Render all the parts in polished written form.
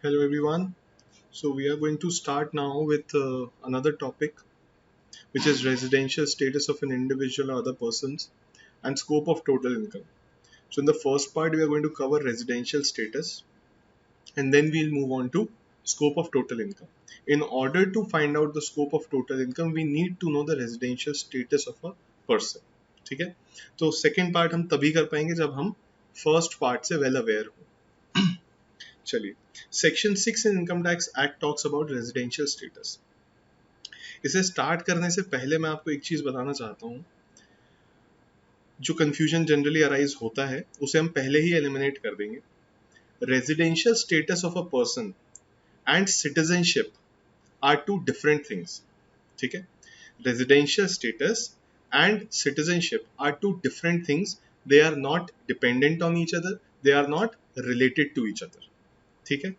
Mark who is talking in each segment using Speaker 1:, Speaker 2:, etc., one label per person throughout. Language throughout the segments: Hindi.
Speaker 1: Hello everyone. So we are going to start now with another topic, which is residential status of an individual or other persons and scope of total income. So in the first part, we are going to cover residential status, and then we'll move on to scope of total income. In order to find out the scope of total income, we need to know the residential status of a person. ठीक है? तो सेकेंड पार्ट हम तभी कर पाएंगे जब हम फर्स्ट पार्ट से वेल अवेयर हो. चलिए, section 6 in income tax act talks about residential status. इसे स्टार्ट करने से पहले मैं आपको एक चीज बताना चाहता हूँ. जो कंफ्यूजन जनरली अराइज होता है उसे हम पहले ही एलिमिनेट कर देंगे. Residential status of a person and citizenship are two different things. ठीक है? Residential status and citizenship are two different things. They are not dependent on each other, they are not related to each other. ठीक है?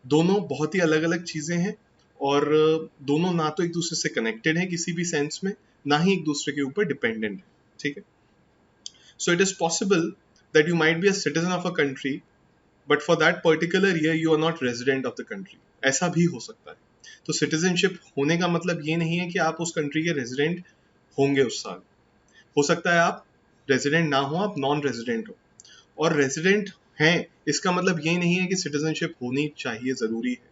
Speaker 1: दोनों बहुत ही अलग अलग चीजें हैं और दोनों ना तो एक दूसरे से कनेक्टेड है किसी भी सेंस में, ना ही एक दूसरे के ऊपर डिपेंडेंट है. ठीक है? So it is possible that you might be a citizen of a country but for that particular year you are not resident of the country. ऐसा भी हो सकता है. तो सिटीजनशिप होने का मतलब ये नहीं है कि आप उस कंट्री के रेजिडेंट होंगे उस साल. हो सकता है आप रेजिडेंट ना हो, आप नॉन रेजिडेंट हो. और रेजिडेंट हैं इसका मतलब ये नहीं है कि सिटीजनशिप होनी चाहिए, जरूरी है.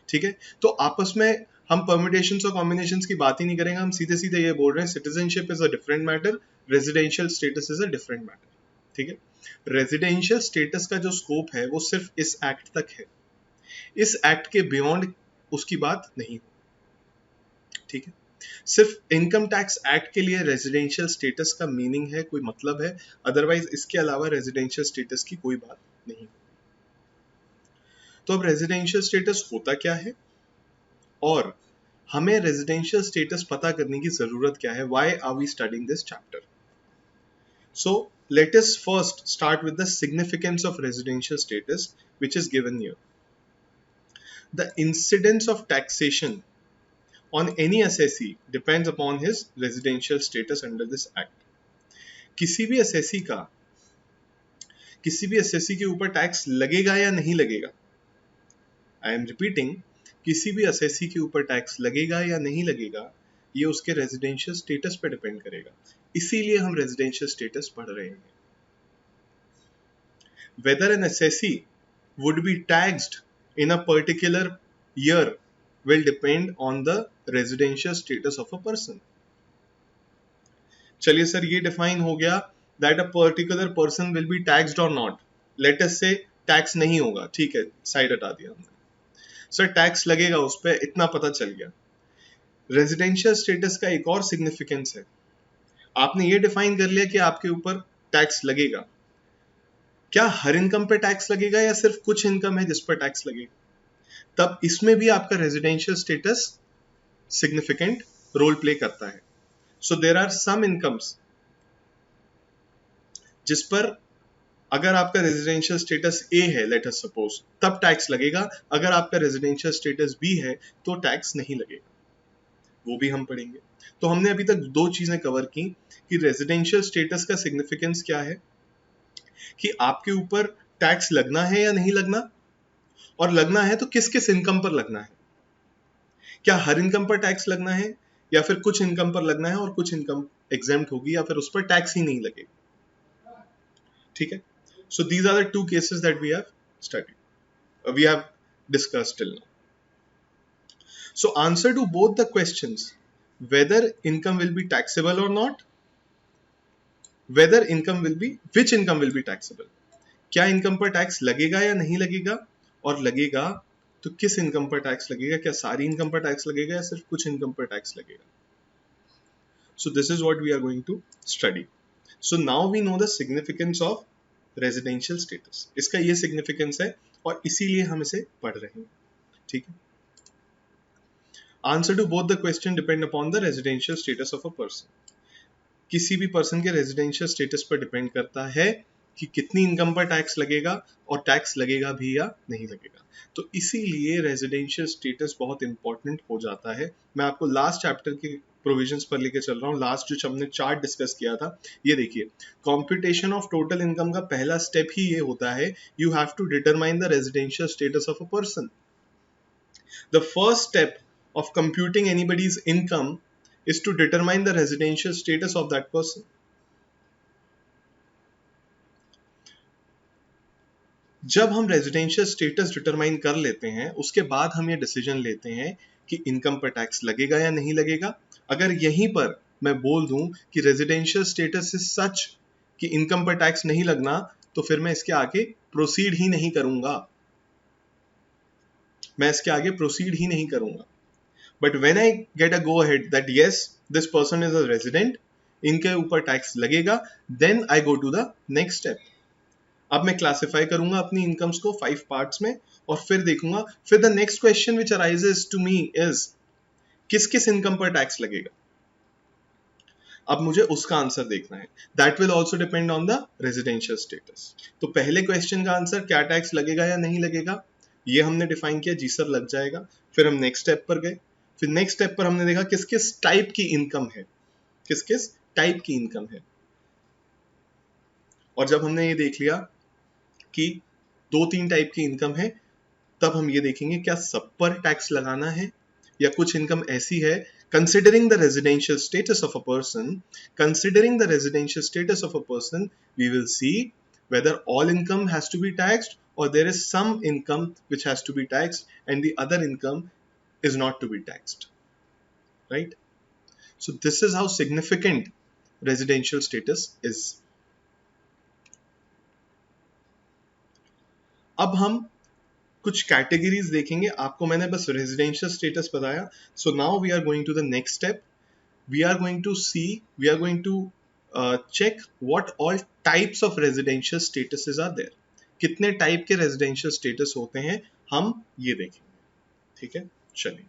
Speaker 1: ठीक है? तो आपस में हम परम्यूटेशंस और कॉम्बिनेशंस की बात ही नहीं करेंगे. हम सीधे सीधे ये बोल रहे हैं citizenship is a different matter, residential status is a different matter. ठीक है? रेजिडेंशियल स्टेटस का जो स्कोप है वो सिर्फ इस एक्ट तक है. इस एक्ट के बियॉन्ड उसकी बात नहीं. ठीक है? सिर्फ इनकम टैक्स एक्ट के लिए रेजिडेंशियल स्टेटस का मीनिंग है, कोई मतलब है. अदरवाइज इसके अलावा रेजिडेंशियल स्टेटस की कोई बात नहीं. तो अब रेजिडेंशियल स्टेटस होता क्या है और हमें रेजिडेंशियल स्टेटस पता करने की जरूरत क्या है. Why are we studying this chapter? So let us first start with the significance of residential status which is given here. The incidence of taxation on any assessee depends upon his residential status under this act. किसी भी assessee के ऊपर टैक्स लगेगा या नहीं लगेगा. आई एम रिपीटिंग, किसी भी assessee के ऊपर टैक्स लगेगा या नहीं लगेगा ये उसके रेजिडेंशियल स्टेटस पे डिपेंड करेगा. इसीलिए हम रेजिडेंशियल स्टेटस पढ़ रहे हैं. Whether an assessee would be taxed in a particular year will depend on the residential status of a person. चलिए सर, ये डिफाइन हो गया that a particular person will be taxed और नॉट. लेट अस से टैक्स नहीं होगा. ठीक है, साइड हटा दिया हमने. सर टैक्स लगेगा उस पर, इतना पता चल गया. रेजिडेंशियल स्टेटस का एक और सिग्निफिकेंस है. आपने ये डिफाइन कर लिया कि आपके ऊपर टैक्स लगेगा. क्या हर इनकम पे टैक्स लगेगा या सिर्फ कुछ इनकम है जिस पर टैक्स लगेगा? तब इसमें भी आपका residential status significant role play करता है. So there are some incomes जिस पर अगर आपका रेजिडेंशियल स्टेटस ए है, लेट अस सपोज, तब टैक्स लगेगा. अगर आपका रेजिडेंशियल स्टेटस बी है तो टैक्स नहीं लगेगा. वो भी हम पढ़ेंगे. तो हमने अभी तक दो चीजें कवर की कि रेजिडेंशियल स्टेटस का सिग्निफिकेंस क्या है, कि आपके ऊपर टैक्स लगना है या नहीं लगना, और लगना है तो किस किस इनकम पर लगना है. क्या हर इनकम पर टैक्स लगना है या फिर कुछ इनकम पर लगना है और कुछ इनकम एग्जेम्प्ट होगी या फिर उस पर टैक्स ही नहीं लगेगा. ठीक है? So these are the two cases that we have studied. We have discussed till now. So answer to both the questions, whether income will be taxable or not, which income will be taxable. क्या इनकम पर टैक्स लगेगा या नहीं लगेगा, और लगेगा तो किस इनकम पर टैक्स लगेगा. क्या सारी इनकम पर टैक्स लगेगा या सिर्फ कुछ इनकम पर टैक्स लगेगा. So this is what we are going to study. So now we know the significance of residential status. इसका ये सिग्निफिकेंस है और इसीलिए हम इसे पढ़ रहे हैं. ठीक है? Answer to both the question depend upon the residential status of a person. किसी भी पर्सन के रेजिडेंशियल स्टेटस पर डिपेंड करता है कि कितनी इनकम पर टैक्स लगेगा और टैक्स लगेगा भी या नहीं लगेगा. तो इसीलिए रेजिडेंशियल स्टेटस बहुत इंपॉर्टेंट हो जाता है. मैं आपको लास्ट चैप्टर के प्रोविजंस पर लेके चल रहा हूँ। लास्ट जो हमने चार्ट डिस्कस किया था, ये देखिए, कॉम्प्यूटेशन ऑफ टोटल इनकम का पहला स्टेप ही ये होता है, you have to determine the residential status of a person. The first step of computing anybody's income is to determine the residential status of that person. जब हम रेजिडेंशियल स्टेटस डिटरमाइन कर लेते हैं, उसके बाद हम ये डिसीजन लेते हैं कि इनकम पर टैक्स लगेगा या नहीं लगेगा। अगर यहीं पर मैं बोल दूं कि रेजिडेंशियल स्टेटस इज सच कि इनकम पर टैक्स नहीं लगना, तो फिर मैं इसके आगे प्रोसीड ही नहीं करूंगा, मैं इसके आगे प्रोसीड ही नहीं करूंगा। But when I get a go ahead that yes, this person is a resident, इनके ऊपर टैक्स लगेगा, then I go to the next step. अब मैं क्लासिफाई करूंगा अपनी इनकम्स को 5 पार्ट्स में, और फिर देखूंगा, फिर the next question which arises to me is किस किस इनकम पर टैक्स लगेगा। अब मुझे उसका आंसर देखना है। That will also depend on the residential status. तो पहले क्वेश्चन का आंसर क्या टैक्स लगेगा या नहीं लगेगा, ये हमने डिफाइन किया, जी सर लग जाएगा। फिर हम नेक्स्ट स्टेप पर गए, फिर नेक्स्ट स्टेप पर हमने देखा किस किस टाइप की इनकम है, किस किस टाइप की इनकम है। और जब हमने ये देख लिया कि 2-3 टाइप की इनकम है, तब हम ये देखेंगे क्या सब पर टैक्स लगाना है, या कुछ इनकम ऐसी है, considering the residential status of a person, considering the residential status of a person, we will see whether all income has to be taxed or there is some income which has to be taxed and the other income is not to be taxed, right? So this is how significant residential status is. अब हम कुछ कैटेगरीज देखेंगे, आपको मैंने बस रेजिडेंशियल स्टेटस बताया। So now we are going to the next step, we are going to see, we are going to check what all types of residential statuses are there, कितने टाइप के रेजिडेंशियल स्टेटस होते हैं, हम ये देखेंगे, ठीक है। चलिए,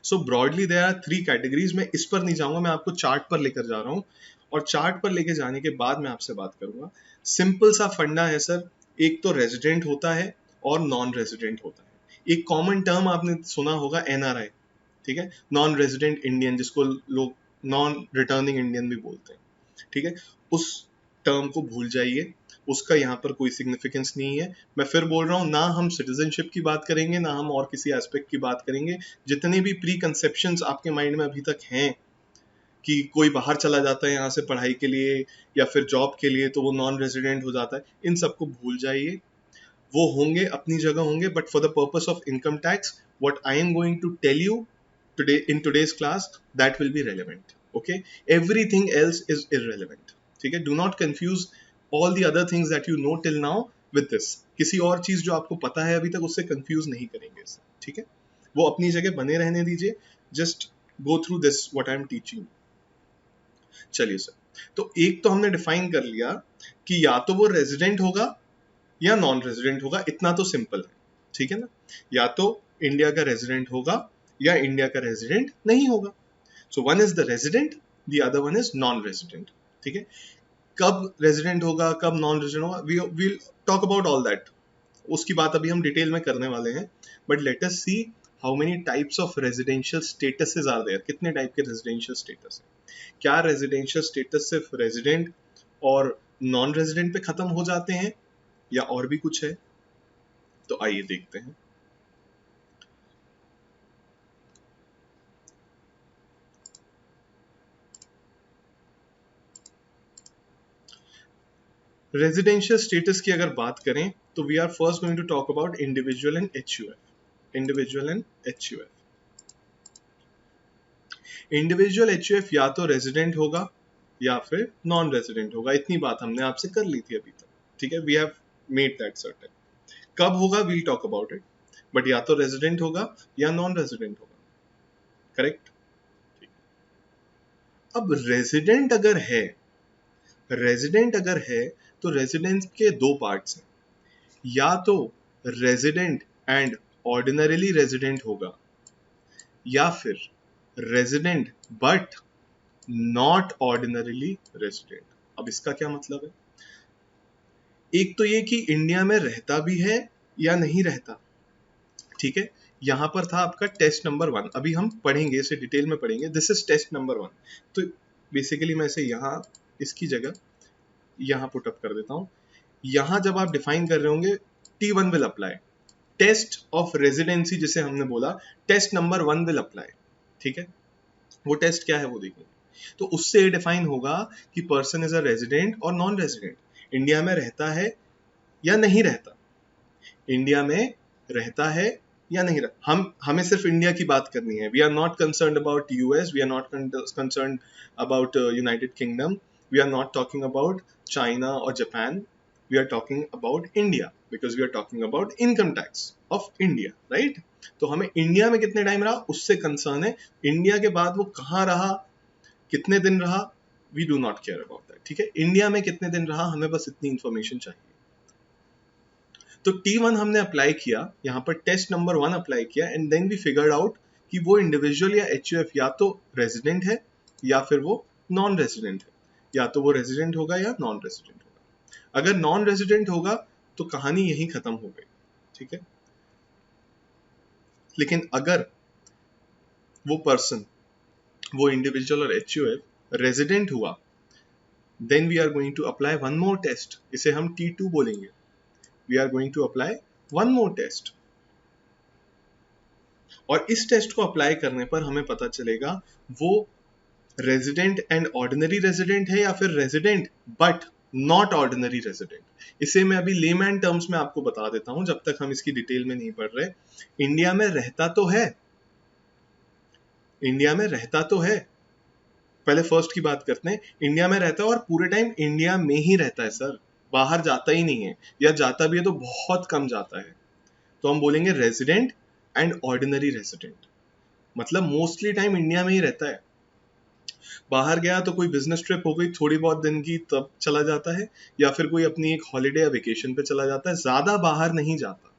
Speaker 1: so broadly there are 3 categories. मैं इस पर नहीं जाऊंगा, मैं आपको चार्ट पर लेकर जा रहा हूं, और चार्ट पर लेकर जाने के बाद मैं आपसे बात करूंगा। सिंपल सा फंडा है सर, एक तो रेजिडेंट होता है और नॉन रेजिडेंट होता है। एक कॉमन टर्म आपने सुना होगा एनआरआई, ठीक है, नॉन रेजिडेंट इंडियन, जिसको लोग नॉन रिटर्निंग इंडियन भी बोलते हैं, ठीक है। उस टर्म को भूल जाइए, उसका यहाँ पर कोई सिग्निफिकेंस नहीं है। मैं फिर बोल रहा हूँ, ना हम सिटीजनशिप की बात करेंगे, ना हम और किसी एस्पेक्ट की बात करेंगे। जितने भी प्री कंसेप्शंस आपके माइंड में अभी तक हैं कि कोई बाहर चला जाता है यहाँ से पढ़ाई के लिए या फिर जॉब के लिए तो वो नॉन रेजिडेंट हो जाता है, इन सबको भूल जाइए। वो होंगे, अपनी जगह होंगे, but for the purpose of income tax what I am going to tell you today in today's class, that will be relevant, okay? Everything else is irrelevant, ठीक है। Do not confuse all the other things that you know till now with this. किसी और चीज जो आपको पता है अभी तक, उससे confuse नहीं करेंगे इसे, ठीक है। वो अपनी जगह बने रहने दीजिए, just go through this what I am teaching. चलिए सर, तो एक तो हमने डिफाइन कर लिया कि या तो वो रेजिडेंट होगा या नॉन रेजिडेंट होगा, इतना तो सिंपल है, ठीक है ना। या तो इंडिया का रेजिडेंट होगा या इंडिया का रेजिडेंट नहीं होगा। So one is the resident, the other one is non resident, ठीक है। कब रेजिडेंट होगा, कब नॉन रेजिडेंट होगा, we will talk about all that, उसकी बात अभी हम डिटेल में करने वाले हैं। But let us see how many types of residential statuses are there, कितने टाइप के रेजिडेंशियल स्टेटस है। क्या रेजिडेंशियल स्टेटस सिर्फ रेजिडेंट और नॉन रेजिडेंट पे खत्म हो जाते हैं या और भी कुछ है, तो आइए देखते हैं। रेजिडेंशियल स्टेटस की अगर बात करें तो we are first going to talk about individual and HUF. Individual and HUF, individual HUF या तो रेजिडेंट होगा या फिर नॉन रेजिडेंट होगा, इतनी बात हमने आपसे कर ली थी अभी तक, ठीक है। We have made that certain. कब होगा we'll talk about it, but या तो रेजिडेंट होगा या नॉन रेजिडेंट होगा, करेक्ट। अब रेजिडेंट अगर है, रेजिडेंट अगर है तो रेजिडेंट के 2 पार्ट्स हैं, या तो रेजिडेंट एंड ऑर्डिनरीली रेजिडेंट होगा या फिर resident but not ordinarily resident. अब इसका क्या मतलब है, एक तो ये कि इंडिया में रहता भी है या नहीं रहता, ठीक है। यहाँ पर था आपका टेस्ट नंबर 1, अभी हम पढ़ेंगे इसे, डिटेल में पढ़ेंगे। This is test number 1। तो बेसिकली मैं इसे यहाँ इसकी जगह यहाँ पुट अप कर देता हूँ। यहाँ जब आप डिफाइन कर रहे होंगे T1 will apply, test of residency जिसे हमने बोला, टेस्ट नंबर 1 विल अप्लाई, ठीक है। वो टेस्ट क्या है वो देखेंगे। तो उससे ये डिफाइन होगा कि पर्सन इज अ रेजिडेंट और नॉन रेजिडेंट, इंडिया में रहता है या नहीं रहता, इंडिया में रहता है या नहीं रहता। हमें सिर्फ इंडिया की बात करनी है। We are not concern about US, we are not concern about United Kingdom, we are not talking about China और Japan, we are talking about India, because we are talking about income tax of India, right. तो हमें इंडिया में कितने टाइम रहा उससे कंसर्न है, इंडिया के बाद वो कहाँ रहा, कितने दिन रहा, we do not care about that, ठीक है। इंडिया में कितने दिन रहा, हमें बस इतनी इंफॉर्मेशन चाहिए। तो T1 हमने अप्लाई किया, यहाँ पर टेस्ट नंबर 1 अप्लाई किया, and then we figured out कि वो इंडिविजुअल या HUF या तो रेजिडेंट है या फिर वो नॉन रेजिडेंट है, या तो वो रेजिडेंट होगा या नॉन रेजिडेंट होगा। अगर नॉन रेजिडेंट होगा तो कहानी यहीं खत्म हो गई, ठीक है। लेकिन अगर वो पर्सन, वो इंडिविजुअल और HUF रेजिडेंट हुआ, then we are going to apply one more test, इसे हम T2 बोलेंगे। We are going to apply one more test, और इस टेस्ट को अप्लाई करने पर हमें पता चलेगा वो रेजिडेंट एंड ऑर्डिनरी रेजिडेंट है या फिर resident but not ordinary resident. इसे मैं अभी लेमैन टर्म्स में आपको बता देता हूं, जब तक हम इसकी डिटेल में नहीं पढ़ रहे। इंडिया में रहता तो है, इंडिया में रहता तो है, पहले फर्स्ट की बात करते हैं। इंडिया में रहता है और पूरे टाइम इंडिया में ही रहता है सर, बाहर जाता ही नहीं है, या जाता भी है तो बहुत कम जाता है। तो हम बोलेंगे रेजिडेंट एंड ऑर्डिनरी रेजिडेंट, मतलब मोस्टली टाइम इंडिया में ही रहता है। बाहर गया तो कोई बिजनेस ट्रिप हो गई थोड़ी बहुत दिन की, तब चला जाता है, या फिर कोई अपनी एक हॉलिडे या वेकेशन पे चला जाता है, ज्यादा बाहर नहीं जाता।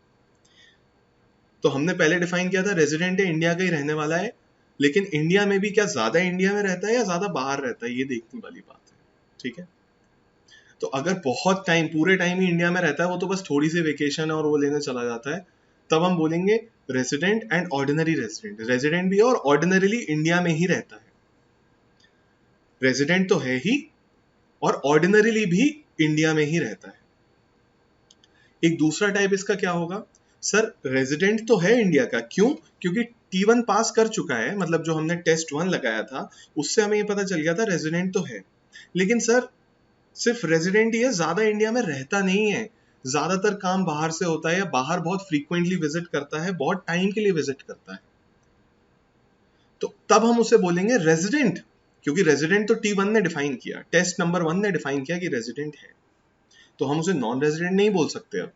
Speaker 1: तो हमने पहले डिफाइन किया था रेजिडेंट है, इंडिया का ही रहने वाला है, लेकिन इंडिया में भी क्या ज्यादा इंडिया में रहता है या ज्यादा बाहर रहता है, ये देखने वाली बात है, ठीक है। तो अगर बहुत टाइम, पूरे टाइम ही इंडिया में रहता है, वो तो बस थोड़ी सी वेकेशन और वो लेने चला जाता है, तब हम बोलेंगे resident and ordinary resident. Resident भी और ऑर्डिनरीली इंडिया में ही रहता है, रेजिडेंट तो है ही और ऑर्डिनरीली भी इंडिया में ही रहता है। एक दूसरा टाइप इसका क्या होगा, सर रेजिडेंट तो है इंडिया का, क्यों, क्योंकि T1 पास कर चुका है, मतलब जो हमने टेस्ट 1 लगाया था उससे हमें ये पता चल गया था रेजिडेंट तो है, लेकिन सर सिर्फ रेजिडेंट ही है, ज्यादा इंडिया में रहता नहीं है, ज्यादातर काम बाहर से होता है या बाहर बहुत फ्रीक्वेंटली विजिट करता है, बहुत टाइम के लिए विजिट करता है। तो तब हम उसे बोलेंगे रेजिडेंट, क्योंकि रेजिडेंट तो T1 ने डिफाइन किया, टेस्ट नंबर 1 ने डिफाइन किया कि रेजिडेंट है। तो हम उसे नॉन रेजिडेंट नहीं बोल सकते अब,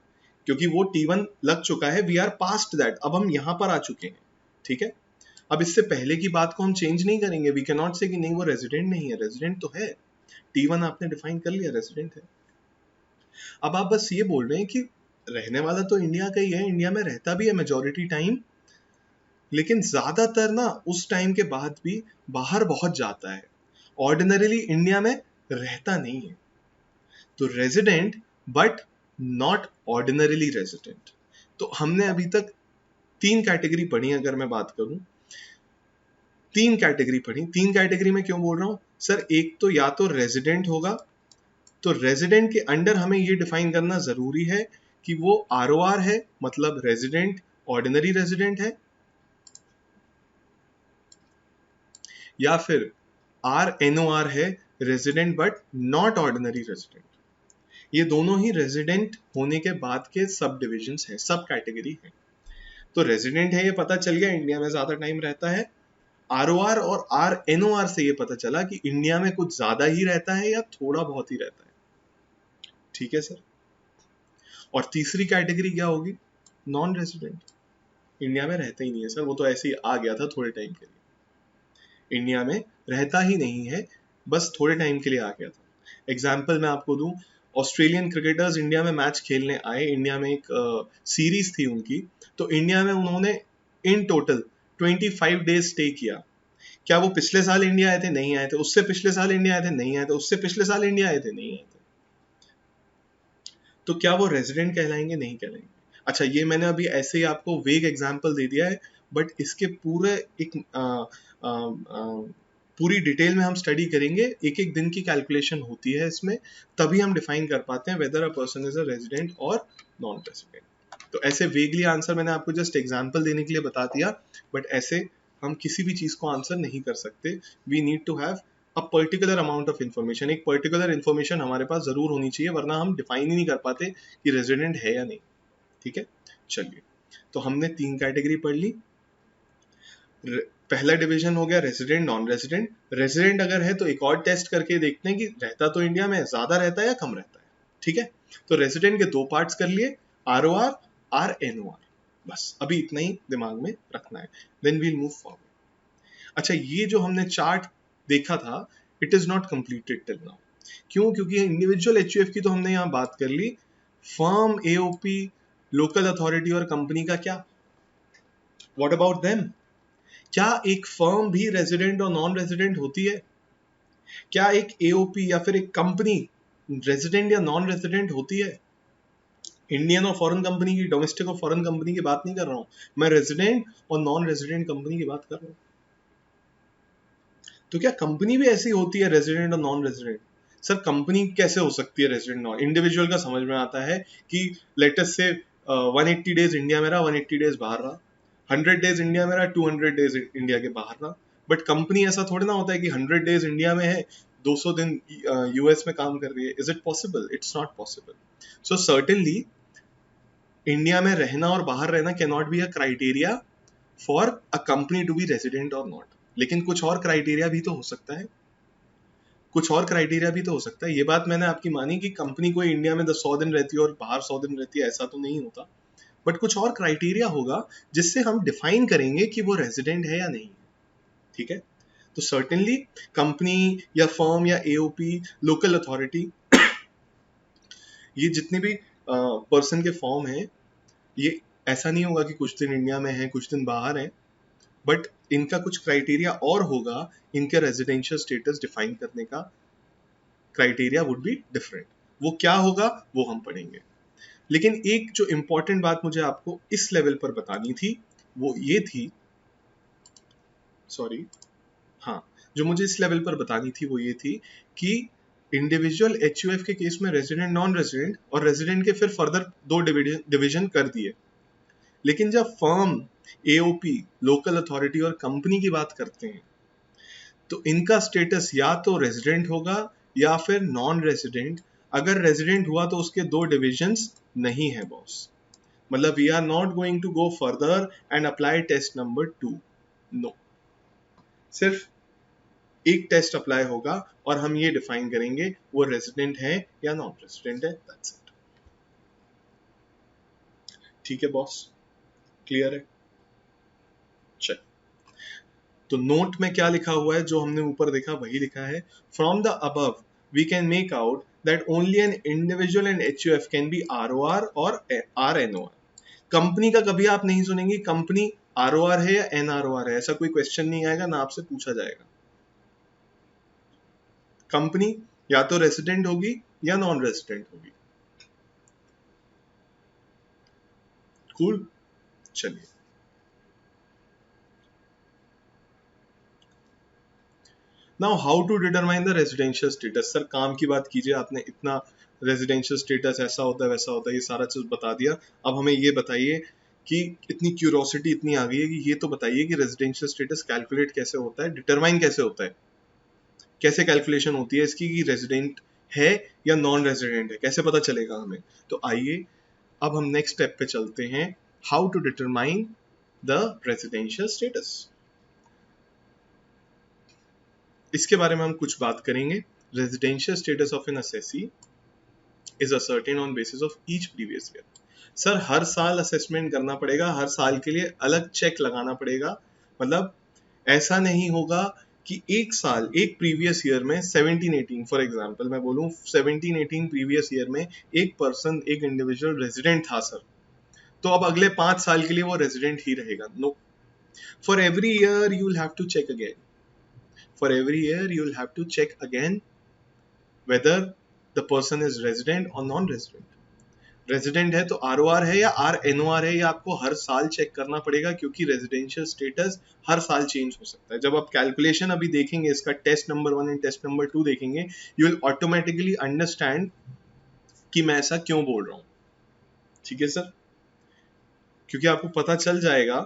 Speaker 1: क्योंकि वो T1 लग चुका है, वी आर पास्ट दैट, अब हम यहां पर आ चुके हैं, ठीक है। अब इससे पहले की बात को हम चेंज नहीं करेंगे, वी कैन नॉट से कि नहीं वो रेजिडेंट नहीं है, रेजिडेंट तो है, T1 आपने डिफाइन कर लिया, रेजिडेंट है। अब आप बस ये बोल रहे हैं कि रहने वाला तो इंडिया का ही है, इंडिया में रहता भी है मेजोरिटी टाइम, लेकिन ज्यादातर ना उस टाइम के बाद भी बाहर बहुत जाता है, ऑर्डिनरीली इंडिया में रहता नहीं है। तो resident but not ordinarily resident. तो हमने अभी तक 3 कैटेगरी पढ़ी, अगर मैं बात करूं 3 कैटेगरी पढ़ी। 3 कैटेगरी में क्यों बोल रहा हूं सर, एक तो या तो रेजिडेंट होगा, तो रेजिडेंट के अंडर हमें ये डिफाइन करना जरूरी है कि वो ROR है, मतलब रेजिडेंट ऑर्डिनरी रेजिडेंट है, या फिर RNOR है, resident but not ordinary resident. ये दोनों ही रेजिडेंट होने के बाद के सब डिविजन्स हैं, सब कैटेगरी हैं। तो रेजिडेंट है, ये पता चल गया इंडिया में ज्यादा टाइम रहता है। ROR और RNOR से ये पता चला कि इंडिया में कुछ ज्यादा ही रहता है या थोड़ा बहुत ही रहता है, ठीक है सर। और तीसरी कैटेगरी क्या होगी, नॉन रेजिडेंट, इंडिया में रहता ही नहीं है सर, वो तो ऐसे ही आ गया था थोड़े टाइम के लिए, इंडिया में रहता ही नहीं है, बस थोड़े टाइम के लिए आ गया था। एग्जाम्पल मैं आपको दूं, ऑस्ट्रेलियन क्रिकेटर्स इंडिया में मैच खेलने आए, इंडिया में एक सीरीज थी उनकी, तो इंडिया में उन्होंने इन टोटल 25 डेज स्टे किया। क्या वो पिछले साल इंडिया आए थे, नहीं आए थे, उससे पिछले साल इंडिया आए थे, नहीं आए थे, उससे पिछले साल इंडिया आए थे, नहीं आए थे। तो क्या वो रेजिडेंट कहलाएंगे, नहीं कहलाएंगे। अच्छा, ये मैंने अभी ऐसे ही आपको वेग एग्जांपल दे दिया है, बट इसके पूरे एक पूरी डिटेल में हम स्टडी करेंगे, एक एक दिन की कैलकुलेशन होती है इसमें, तभी हम डिफाइन कर पाते हैं weather a person is a resident और नॉन रेजिडेंट। तो ऐसे वेगली आंसर मैंने आपको जस्ट एग्जांपल देने के लिए बता दिया, बट ऐसे हम किसी भी चीज को आंसर नहीं कर सकते। We need to have a particular amount of information, एक पर्टिकुलर इन्फॉर्मेशन हमारे पास जरूर होनी चाहिए, वरना हम डिफाइन ही नहीं कर पाते कि रेजिडेंट है या नहीं। ठीक है, चलिए, तो हमने 3 कैटेगरी पढ़ ली। पहला डिवीजन हो गया रेजिडेंट नॉन रेजिडेंट। रेजिडेंट अगर है तो एक और टेस्ट करके देखते हैं कि रहता तो इंडिया में ज्यादा रहता है या कम रहता है। ठीक है, तो रेजिडेंट के 2 पार्ट्स कर लिए, ROR, RNOR, बस अभी इतना ही दिमाग में रखना है, देन वील मूव फॉरवर्ड। अच्छा, ये जो हमने चार्ट देखा था, it is not completed till now. क्यों? क्योंकि इंडिविजुअल एचयूएफ की तो हमने यहाँ बात कर ली, फर्म, एओपी, लोकल अथॉरिटी और कंपनी का क्या? What about them? क्या एक फर्म भी रेजिडेंट और नॉन रेजिडेंट होती है? क्या एक एओपी या फिर एक कंपनी रेजिडेंट या नॉन रेजिडेंट होती है? इंडियन और फॉरेन कंपनी की, डोमेस्टिक और फॉरेन कंपनी की बात नहीं कर रहा हूं मैं, रेजिडेंट और नॉन रेजिडेंट कंपनी की बात कर रहा हूं। तो क्या कंपनी भी ऐसी होती है, रेजिडेंट और नॉन रेजिडेंट? सर, कंपनी कैसे हो सकती है रेजिडेंट नॉन? इंडिविजुअल का समझ में आता है कि लेटेस्ट से 180 डेज इंडिया में रहा, 180 डेज बाहर रहा, 100 डेज इंडिया में रहा, 200 डेज इंडिया के बाहर रहा। बट कंपनी ऐसा थोड़ी ना होता है कि 100 डेज इंडिया में है, 200 दिन यूएस में काम कर रही है। Is it possible? It's not possible. So certainly India में रहना और बाहर रहना can not be a criteria for a company to be resident और नॉट। लेकिन कुछ और क्राइटेरिया भी तो हो सकता है, कुछ और क्राइटेरिया भी तो हो सकता है। ये बात मैंने आपकी मानी कि कंपनी कोई इंडिया में 100 दिन रहती है और बाहर 100 दिन रहती है, ऐसा तो नहीं होता। बट कुछ और क्राइटेरिया होगा जिससे हम डिफाइन करेंगे कि वो रेजिडेंट है या नहीं। ठीक है, तो सर्टेनली कंपनी या फर्म या एओपी, लोकल अथॉरिटी, ये जितने भी पर्सन के फॉर्म हैं, ये ऐसा नहीं होगा कि कुछ दिन इंडिया में है कुछ दिन बाहर है, बट इनका कुछ क्राइटेरिया और होगा, इनके रेजिडेंशियल स्टेटस डिफाइन करने का क्राइटेरिया वुड बी डिफरेंट। वो क्या होगा वो हम पढ़ेंगे। लेकिन एक जो इंपॉर्टेंट बात मुझे आपको इस लेवल पर बतानी थी वो ये थी, सॉरी, हाँ, जो मुझे इस लेवल पर बतानी थी वो ये थी कि इंडिविजुअल एचयूएफ के केस में रेजिडेंट, नॉन रेजिडेंट और रेजिडेंट के फिर फर्दर 2 डिवीजन कर दिए। लेकिन जब फर्म, एओपी, लोकल अथॉरिटी और कंपनी की बात करते हैं तो इनका स्टेटस या तो रेजिडेंट होगा या फिर नॉन रेजिडेंट। अगर रेजिडेंट हुआ तो उसके 2 डिविजन्स नहीं है बॉस। मतलब we are not going to go further and apply test number 2, no. सिर्फ एक टेस्ट अप्लाई होगा और हम ये डिफाइन करेंगे वो रेजिडेंट है या नॉन रेजिडेंट है, दैट्स इट। ठीक है बॉस, क्लियर है? चल, तो नोट में क्या लिखा हुआ है, जो हमने ऊपर देखा वही लिखा है। From the above we can make out that only an individual and HUF can be ROR और आरएनओआर। कंपनी का कभी आप नहीं सुनेंगे कंपनी आरओआर है या एनआरओआर है, ऐसा कोई क्वेश्चन नहीं आएगा, ना आपसे पूछा जाएगा। कंपनी या तो रेजिडेंट होगी या नॉन रेजिडेंट होगी। कूल, चलिए। Now how to determine the residential status. Sir, काम की बात कीजिए, आपने इतना रेजिडेंशियल स्टेटस ऐसा होता है वैसा होता है ये सारा चीज बता दिया। अब हमें ये बताइए कि इतनी क्यूरोसिटी इतनी आ गई है कि ये तो बताइए कि रेजिडेंशियल स्टेटस कैलकुलेट कैसे होता है, डिटरमाइन कैसे होता है, कैसे कैलकुलेशन होती है इसकी कि रेजिडेंट है या नॉन रेजिडेंट है, कैसे पता चलेगा हमें? तो आइए अब हम नेक्स्ट स्टेप पे चलते हैं, how to determine the residential status. इसके बारे में हम कुछ बात करेंगे। Residential status of an assessee is ascertain on basis of each previous year. Sir, हर साल असेसमेंट करना पड़ेगा, हर साल के लिए अलग चेक लगाना पड़ेगा। मतलब ऐसा नहीं होगा कि एक साल, एक प्रीवियस ईयर में 17-18, फॉर एग्जांपल मैं बोलूं 17-18 प्रीवियस ईयर में एक पर्सन, एक इंडिविजुअल रेजिडेंट था सर, तो अब अगले 5 साल के लिए वो रेजिडेंट ही रहेगा। No, for every year you will have to check again, for every year you will have to check again whether the person is resident or non-resident. Resident है तो ROR है या RNOR है, ये आपको हर साल चेक करना पड़ेगा, क्योंकि रेजिडेंशियल स्टेटस हर साल चेंज हो सकता है। जब आप कैलकुलेशन अभी देखेंगे इसका, test number 1 and test number 2 देखेंगे, यू विल ऑटोमेटिकली अंडरस्टैंड कि मैं ऐसा क्यों बोल रहा हूँ। ठीक है सर, क्योंकि आपको पता चल जाएगा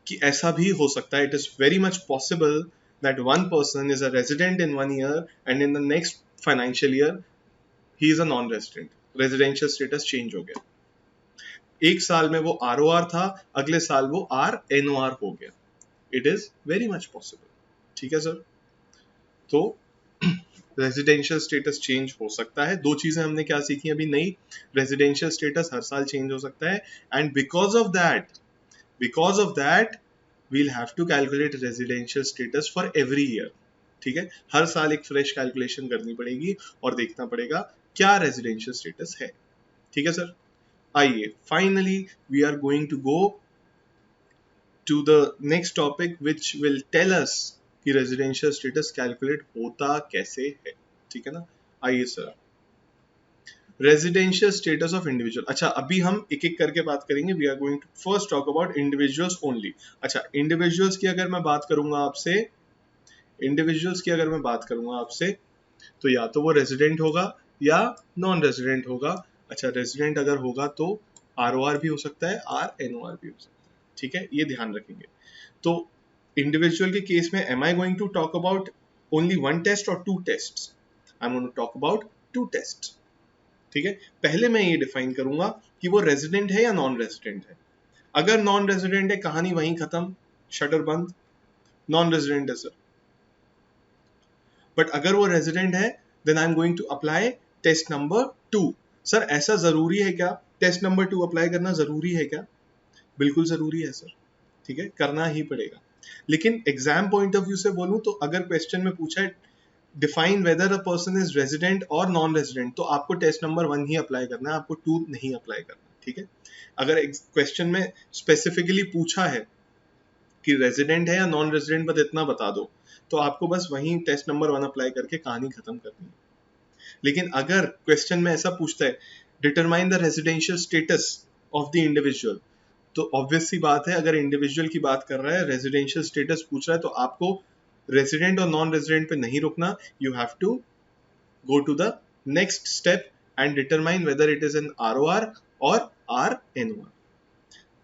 Speaker 1: कि ऐसा भी हो सकता है। It is very much possible that one person is a resident in 1 year and in the next financial year he is a non resident, residential status change हो गया। एक साल में वो ROR था, अगले साल वो RNOR हो गया। It is very much possible. ठीक है सर, तो रेजिडेंशियल स्टेटस चेंज हो सकता है। दो चीजें हमने क्या सीखी अभी नई, रेजिडेंशियल स्टेटस हर साल चेंज हो सकता है, and because of that we'll have to calculate residential status for every year। ठीक है, हर साल एक फ्रेश कैलकुलेशन करनी पड़ेगी और देखना पड़ेगा क्या रेजिडेंशियल स्टेटस है। ठीक है सर, आइए finally we are going to go to the next topic which will tell us कि रेजिडेंशियल स्टेटस कैलकुलेट होता कैसे है। ठीक है ना, आइए sir, residential status of individual. अच्छा, अभी हम एक एक करके बात करेंगे। We are going to first talk about individuals only. अच्छा, इंडिविजुअल्स की अगर मैं बात करूंगा आपसे, तो या तो वो रेजिडेंट होगा या नॉन रेजिडेंट होगा। अच्छा, रेजिडेंट अगर होगा तो ROR भी हो सकता है, RNOR भी हो सकता है। ठीक है, ये ध्यान रखेंगे। तो इंडिविजुअल के केस में am I going to talk about only one test और two test? I am going to talk about two test. ठीक है, पहले मैं ये डिफाइन करूंगा कि वो रेजिडेंट है या नॉन रेजिडेंट है। अगर नॉन रेजिडेंट है, कहानी वहीं खत्म, शटर बंद, नॉन रेजिडेंट है सर। बट अगर वो रेजिडेंट है, then I am going to apply test number 2। Sir ऐसा जरूरी है क्या, टेस्ट नंबर 2 अप्लाई करना जरूरी है क्या? बिल्कुल जरूरी है सर। ठीक है, करना ही पड़ेगा। लेकिन एग्जाम पॉइंट ऑफ व्यू से बोलूं तो अगर क्वेश्चन में पूछा है define weather a person is resident और नॉन रेजिडेंट, तो आपको टेस्ट नंबर 1 ही अप्लाई करना है, आपको 2 नहीं अप्लाई करना। ठीक है, अगर क्वेश्चन में स्पेसिफिकली पूछा है कि रेजिडेंट है या नॉन रेजिडेंट, बस इतना बता दो, तो आपको बस वहीं टेस्ट नंबर 1 अप्लाई करके कहानी खत्म करनी है। लेकिन अगर क्वेश्चन में ऐसा पूछता है determine the residential status of the individual, तो ऑब्वियस सी बात है, अगर इंडिविजुअल की बात कर रहा है, रेजिडेंशियल स्टेटस पूछ रहा है, तो आपको रेजिडेंट और नॉन रेजिडेंट पे नहीं रुकना। You have to go to the next step and determine whether it is an ROR और RNOR।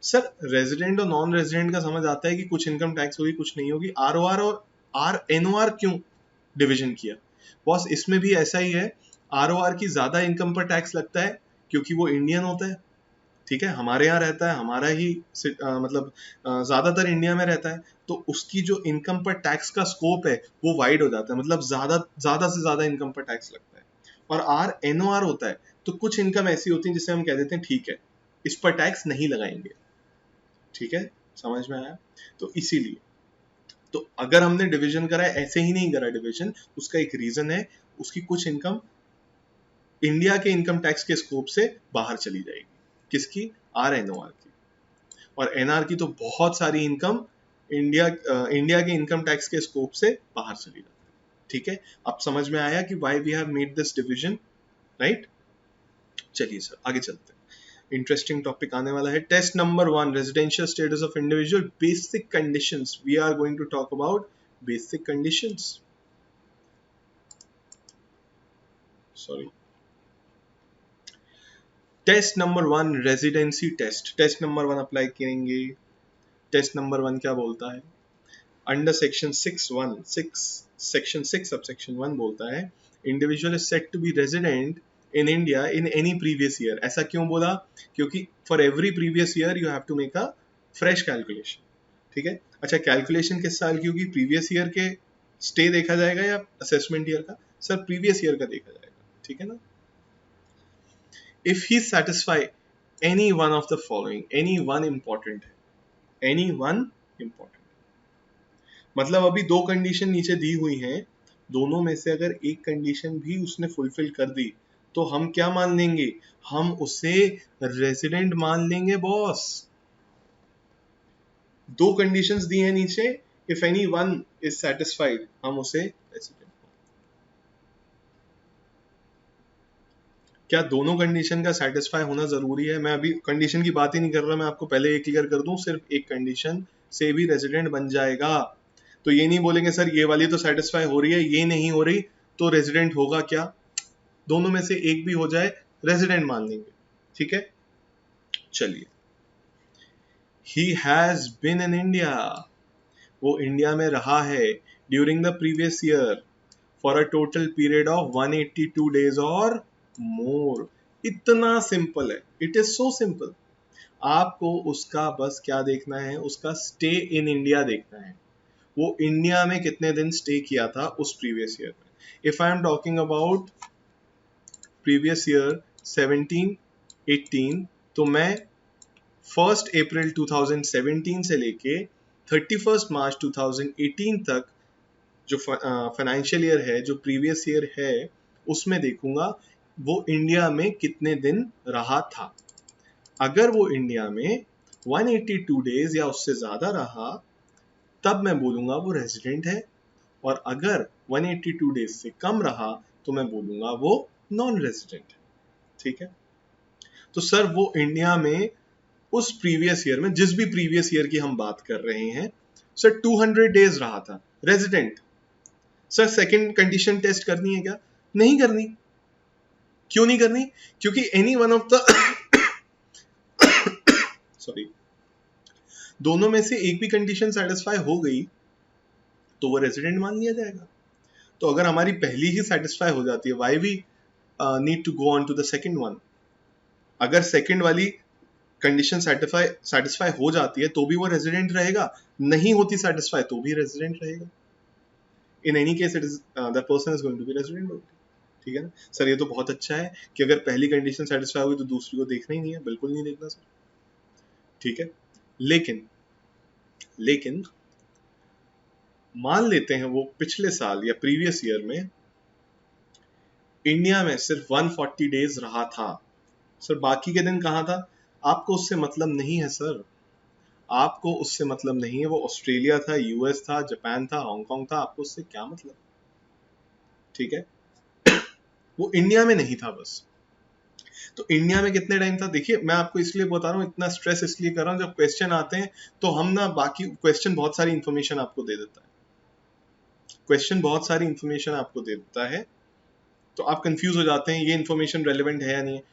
Speaker 1: सर रेजिडेंट और नॉन रेजिडेंट का समझ आता है कि कुछ इनकम टैक्स होगी, कुछ नहीं होगी। ROR और RNOR क्यों डिवीजन किया? बॉस इसमें भी ऐसा ही है, ROR की ज्यादा इनकम पर टैक्स लगता है क्योंकि वो इंडियन होता है। ठीक है, हमारे यहाँ रहता है, हमारा ही मतलब ज्यादातर इंडिया में रहता है, तो उसकी जो इनकम पर टैक्स का स्कोप है वो वाइड हो जाता है, मतलब ज्यादा ज्यादा से ज्यादा इनकम पर टैक्स लगता है। और RNOR होता है तो कुछ इनकम ऐसी होती है जिसे हम कह देते हैं ठीक है, इस पर टैक्स नहीं लगाएंगे। ठीक है, समझ में आया? तो इसीलिए तो अगर हमने डिवीजन करा है, ऐसे ही नहीं करा डिवीजन, उसका एक रीजन है, उसकी कुछ इनकम इंडिया के इनकम टैक्स के स्कोप से बाहर चली जाएगी। किसकी? RNOR की। और NR की तो बहुत सारी इनकम इंडिया के इनकम टैक्स के स्कोप से बाहर चली जाती है। ठीक है, अब समझ में आया कि why we have made this division, right? चलिए सर आगे चलते हैं, इंटरेस्टिंग टॉपिक आने वाला है। Test number 1, residential status of individual, basic conditions. We are going to talk about basic conditions. Sorry, test number 1, residency test. Test number 1 apply करेंगे। टेस्ट नंबर 1 क्या बोलता है? अंडर सेक्शन 6 सब सेक्शन 1 बोलता है individual is set to be resident in India in any previous year. ऐसा क्यों बोला? क्योंकि for every previous year you have to make a fresh calculation. ठीक है, अच्छा कैलकुलेशन किस साल की होगी? प्रीवियस ईयर के स्टे देखा जाएगा या असेसमेंट ईयर का? सर प्रीवियस ईयर का देखा जाएगा। ठीक है ना? If he satisfy any one of the following, any one important है, एनी वन इंपॉर्टेंट, मतलब अभी दो कंडीशन नीचे दी हुई हैं, दोनों में से अगर एक कंडीशन भी उसने फुलफिल कर दी तो हम क्या मान लेंगे? हम उसे रेजिडेंट मान लेंगे बॉस। दो कंडीशंस दी हैं नीचे, if any one is satisfied हम उसे रेजिडेंट। क्या दोनों कंडीशन का सेटिस्फाई होना जरूरी है? मैं अभी कंडीशन की बात ही नहीं कर रहा, मैं आपको पहले ये क्लियर कर दूं, सिर्फ एक कंडीशन से भी रेजिडेंट बन जाएगा। तो ये नहीं बोलेंगे सर ये वाली तो सेटिस्फाई हो रही है, ये नहीं हो रही, तो रेजिडेंट होगा क्या? दोनों में से एक भी हो जाए रेजिडेंट मान लेंगे। ठीक है, चलिए। He has been in India, वो इंडिया में रहा है during the previous year for a total period of 182 days और मोर। इतना सिंपल है, इट इज सो सिंपल। आपको उसका बस क्या देखना है, उसका स्टे इन इंडिया देखना है, वो इंडिया में कितने दिन स्टे किया था उस प्रीवियस ईयर में। If I am talking about previous year 17-18, तो मैं 1 अप्रैल 2017 से लेके 31 मार्च 2018 तक जो फाइनेंशियल ईयर है, जो प्रीवियस ईयर है, उसमें देखूंगा वो इंडिया में कितने दिन रहा था। अगर वो इंडिया में 182 डेज या उससे ज्यादा रहा तब मैं बोलूंगा वो रेजिडेंट है, और अगर 182 डेज से कम रहा तो मैं बोलूंगा वो नॉन रेजिडेंट है। ठीक है, तो सर वो इंडिया में उस प्रीवियस ईयर में, जिस भी प्रीवियस ईयर की हम बात कर रहे हैं, सर 200 डेज रहा था, resident. Sir second condition test करनी है क्या? नहीं करनी। क्यों नहीं करनी? क्योंकि any one of the sorry, दोनों में से एक भी कंडीशन सेटिस्फाई हो गई तो वो रेजिडेंट मान लिया जाएगा। तो अगर हमारी पहली ही सेटिस्फाई हो जाती है, why we need to go on to the second one? अगर सेकंड वाली कंडीशन सेटिस्फाई हो जाती है तो भी वो रेजिडेंट रहेगा, नहीं होती सेटिस्फाई तो भी रेजिडेंट रहेगा। In any case it is the person is going to be resident. ठीक है ना सर, ये तो बहुत अच्छा है कि अगर पहली कंडीशन सेटिस्फाई हुई तो दूसरी को देखना ही नहीं है, बिल्कुल नहीं देखना सर। ठीक है, लेकिन लेकिन मान लेते हैं वो पिछले साल या प्रीवियस ईयर में इंडिया में सिर्फ 140 डेज रहा था, सर बाकी के दिन कहाँ था? आपको उससे मतलब नहीं है सर, आपको उससे मतलब नहीं है। वो ऑस्ट्रेलिया था, यूएस था, जापान था, हांगकांग था, आपको उससे क्या मतलब? ठीक है, वो इंडिया में नहीं था बस। तो इंडिया में कितने टाइम था? देखिए मैं आपको इसलिए बता रहा हूँ, इतना स्ट्रेस इसलिए कर रहा हूँ, जब क्वेश्चन आते हैं तो हम ना, बाकी क्वेश्चन बहुत सारी इंफॉर्मेशन आपको दे देता है, क्वेश्चन बहुत सारी इंफॉर्मेशन आपको दे देता है, तो आप कंफ्यूज हो जाते हैं ये इंफॉर्मेशन रेलेवेंट है या नहीं है।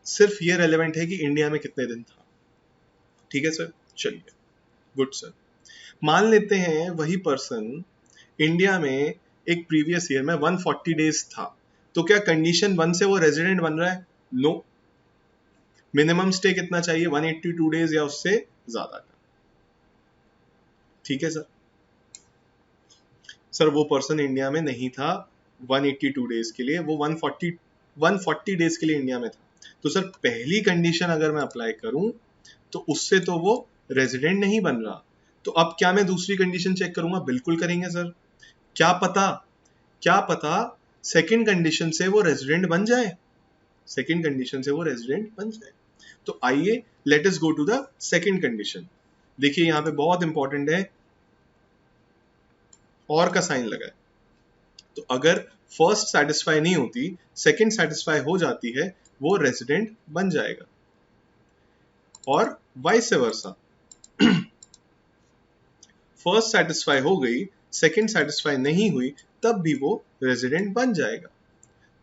Speaker 1: सिर्फ ये रेलेवेंट है कि इंडिया में कितने दिन था। ठीक है सर, चलिए, गुड सर। मान लेते हैं वही पर्सन इंडिया में एक प्रीवियस ईयर में 140 डेज था, तो क्या कंडीशन 1 से वो रेजिडेंट बन रहा है? नो। मिनिमम स्टे कितना चाहिए? 182 डेज या उससे ज्यादा का। ठीक है सर, सर वो पर्सन इंडिया में नहीं था 182 डेज के लिए, वो 140 डेज के लिए इंडिया में था। तो सर पहली कंडीशन अगर मैं अप्लाई करूं तो उससे तो वो रेजिडेंट नहीं बन रहा, तो अब क्या मैं दूसरी कंडीशन चेक करूंगा? बिल्कुल करेंगे सर। क्या पता, क्या पता सेकंड कंडीशन से वो रेजिडेंट बन जाए, सेकंड कंडीशन से वो रेजिडेंट बन जाए। तो आइए let us go to the second condition. देखिए यहां पे बहुत इंपॉर्टेंट है, और का साइन लगा है, तो अगर फर्स्ट सेटिस्फाई नहीं होती, सेकंड सेटिस्फाई हो जाती है, वो रेजिडेंट बन जाएगा, और वाइस वर्सा। फर्स्ट सेटिस्फाई हो गई, सेकंड सेटिस्फाई नहीं हुई, तब भी वो रेजिडेंट बन जाएगा।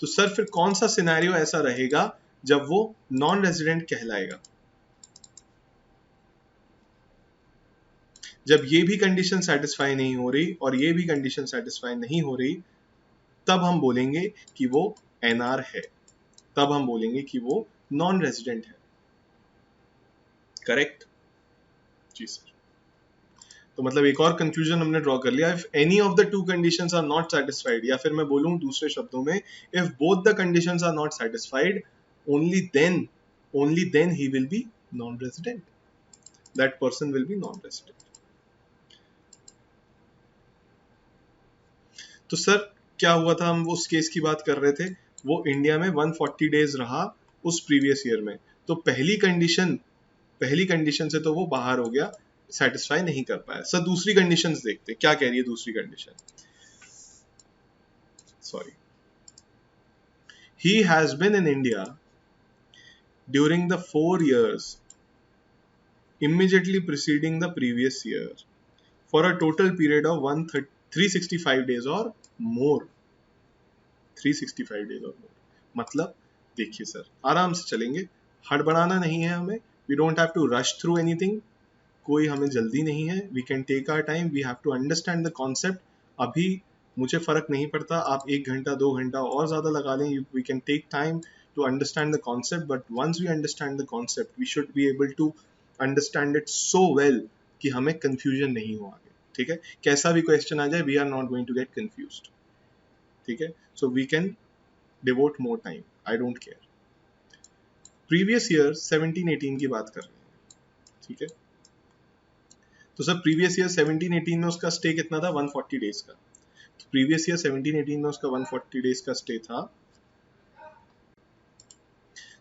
Speaker 1: तो सर फिर कौन सा सिनेरियो ऐसा रहेगा जब वो नॉन रेजिडेंट कहलाएगा? जब ये भी कंडीशन सेटिस्फाई नहीं हो रही और ये भी कंडीशन सेटिस्फाई नहीं हो रही, तब हम बोलेंगे कि वो एनआर है, तब हम बोलेंगे कि वो नॉन रेजिडेंट है। करेक्ट जी सर। तो मतलब एक और कंक्लूजन हमने ड्रॉ कर लिया, if any of the two conditions are not satisfied, या फिर मैं बोलूं दूसरे शब्दों में, if both the conditions are not satisfied, only then he will be non-resident, that person will be non-resident। तो सर क्या हुआ था, हम उस केस की बात कर रहे थे, वो इंडिया में 140 डेज रहा उस प्रीवियस ईयर में, तो पहली कंडीशन से तो वो बाहर हो गया, सेटिस्फाई नहीं कर पाया। सर दूसरी कंडीशन देखते, क्या कह रही है दूसरी condition? Sorry, he has been in India during the 4 years immediately preceding the previous year for a total period of 365 days or more. 365 days और मोर मतलब देखिए सर, आराम से चलेंगे, हड़बड़ाना नहीं है हमें, we don't have to rush through anything, कोई हमें जल्दी नहीं है, we can take our time, we have to understand the concept. अभी मुझे फर्क नहीं पड़ता, आप 1 घंटा 2 घंटा और ज़्यादा लगा लें, we can take time to understand the concept, but once we understand the concept we should be able to understand it so well कि हमें कन्फ्यूजन नहीं हो आगे. ठीक है, कैसा भी क्वेश्चन आ जाए, we are not going to get confused. ठीक है, so we can devote more time, I don't care. Previous year 17-18 की बात कर रहे हैं. ठीक है, तो सर प्रीवियस ईयर 17-18 में उसका स्टे कितना था? 140 डेज का. तो प्रीवियस ईयर 17-18 में उसका 140 डेज का स्टे था.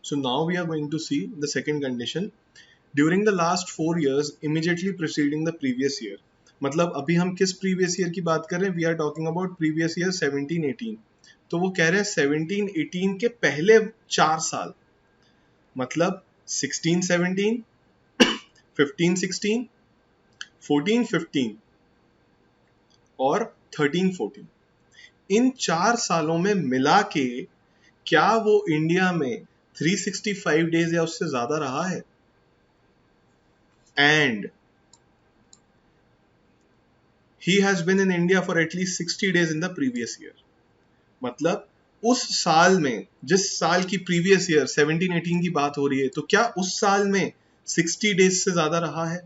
Speaker 1: So now we are going to see the second condition, during the last 4 years immediately preceding the previous year. मतलब अभी हम किस प्रीवियस ईयर की बात कर रहे हैं? We are talking about previous year 17-18. तो वो कह रहे हैं 17-18 के पहले 4 साल, मतलब 16-17, 15-16, 14-15 और 13-14. इन 4 सालों में मिला के क्या वो इंडिया में 365 डेज या उससे ज्यादा रहा है? And he has been in India for at least 60 days in the previous year. मतलब उस साल में, जिस साल की प्रीवियस ईयर 17-18 की बात हो रही है, तो क्या उस साल में 60 डेज से ज्यादा रहा है?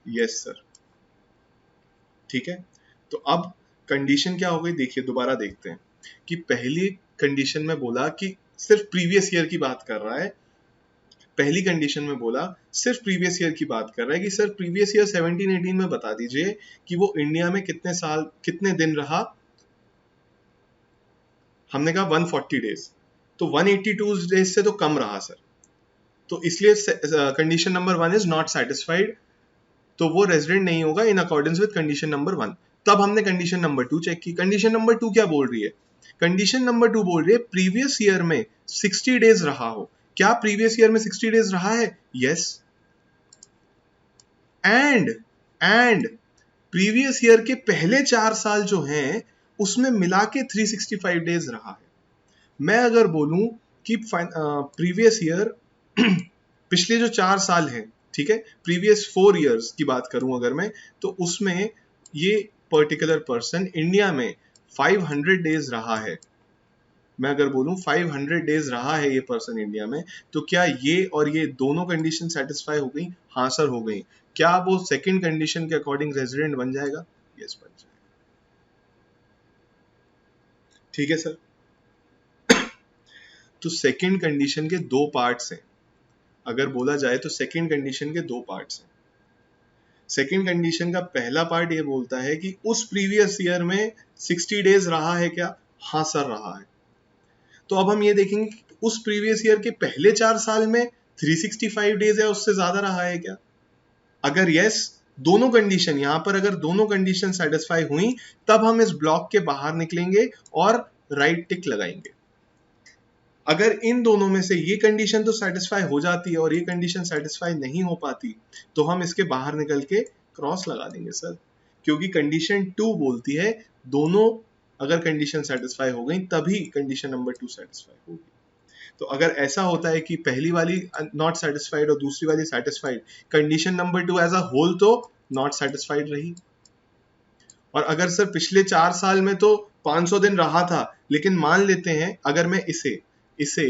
Speaker 1: Yes sir. ठीक है, तो अब कंडीशन क्या हो गई, देखिए दोबारा देखते हैं कि पहली कंडीशन में बोला कि सिर्फ प्रीवियस ईयर की बात कर रहा है, पहली कंडीशन में बोला सिर्फ प्रीवियस ईयर की बात कर रहा है कि सर प्रीवियस ईयर 17-18 में बता दीजिए कि वो इंडिया में कितने साल कितने दिन रहा. हमने कहा 140 डेज, तो 182 डेज से तो कम रहा सर, तो इसलिए condition number 1 is not satisfied, तो वो रेजिडेंट नहीं होगा in accordance with condition number 1. तब हमने कंडीशन नंबर 2 चेक की. कंडीशन नंबर 2 क्या बोल रही है? कंडीशन नंबर 2 बोल रही है प्रीवियस ईयर में 60 डेज रहा हो. क्या प्रीवियस ईयर में 60 डेज रहा है? यस. एंड प्रीवियस ईयर के पहले 4 साल जो हैं उसमें मिला के 365 डेज रहा है. मैं अगर बोलूं कि प्रीवियस ईयर पिछले जो 4 साल हैं, ठीक है, प्रीवियस 4 years की बात करूं अगर मैं, तो उसमें ये पर्टिकुलर पर्सन इंडिया में 500 डेज रहा है. मैं अगर बोलूं 500 डेज रहा है ये पर्सन इंडिया में, तो क्या ये और ये दोनों कंडीशन सेटिस्फाई हो गई? हाँ सर हो गई. क्या वो सेकंड कंडीशन के अकॉर्डिंग रेजिडेंट बन जाएगा? यस बन जाएगा. ठीक है सर. तो सेकंड कंडीशन के 2 पार्ट्स हैं. अगर बोला जाए तो सेकंड कंडीशन के 2 पार्ट्स हैं. सेकंड कंडीशन का पहला पार्ट ये बोलता है कि उस प्रीवियस ईयर में 60 डेज रहा है क्या? हाँ सर रहा है. तो अब हम ये देखेंगे कि उस प्रीवियस ईयर के पहले 4 साल में 365 डेज है उससे ज्यादा रहा है क्या? अगर यस, दोनों कंडीशन, यहां पर अगर दोनों कंडीशन सेटिस्फाई हुई, तब हम इस ब्लॉक के बाहर निकलेंगे और राइट टिक लगाएंगे. अगर इन दोनों में से ये कंडीशन तो सेटिस्फाई हो जाती है और ये कंडीशन सेटिस्फाई नहीं हो पाती, तो हम इसके बाहर निकल के क्रॉस लगा देंगे सर, क्योंकि कंडीशन 2 बोलती है दोनों अगर कंडीशन सेटिस्फाई हो गई तभी कंडीशन नंबर 2 सेटिस्फाई होगी. तो अगर ऐसा होता है कि पहली वाली नॉट सेटिस्फाइड और दूसरी वाली satisfied, condition number 2 as a whole तो नॉट सेटिस्फाइड रही. और अगर सर पिछले 4 साल में तो 500 दिन रहा था, लेकिन मान लेते हैं अगर मैं इसे इसे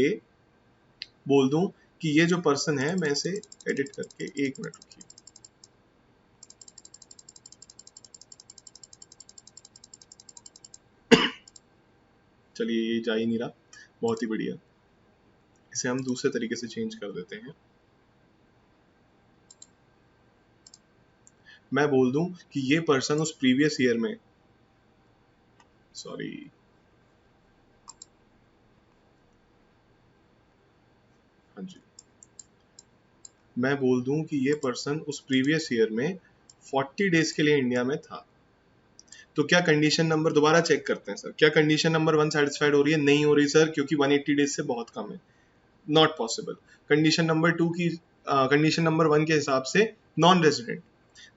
Speaker 1: बोल दूं कि ये जो पर्सन है, मैं इसे एडिट करके 1 मिनट रुकिए, चलिए ये जा ही नहीं रहा, बहुत ही बढ़िया, इसे हम दूसरे तरीके से चेंज कर देते हैं. मैं बोल दूं कि ये पर्सन उस प्रीवियस ईयर में, सॉरी, हाँ जी, मैं बोल दूं कि ये पर्सन उस प्रीवियस ईयर में 40 डेज के लिए इंडिया में था. तो क्या कंडीशन नंबर, दोबारा चेक करते हैं सर, क्या कंडीशन नंबर 1 सेटिस्फाइड हो रही है? नहीं हो रही सर, क्योंकि 180 डेज से बहुत कम है, नॉट पॉसिबल। कंडीशन नंबर 2 की कंडीशन नंबर 1 के हिसाब से नॉन रेजिडेंट,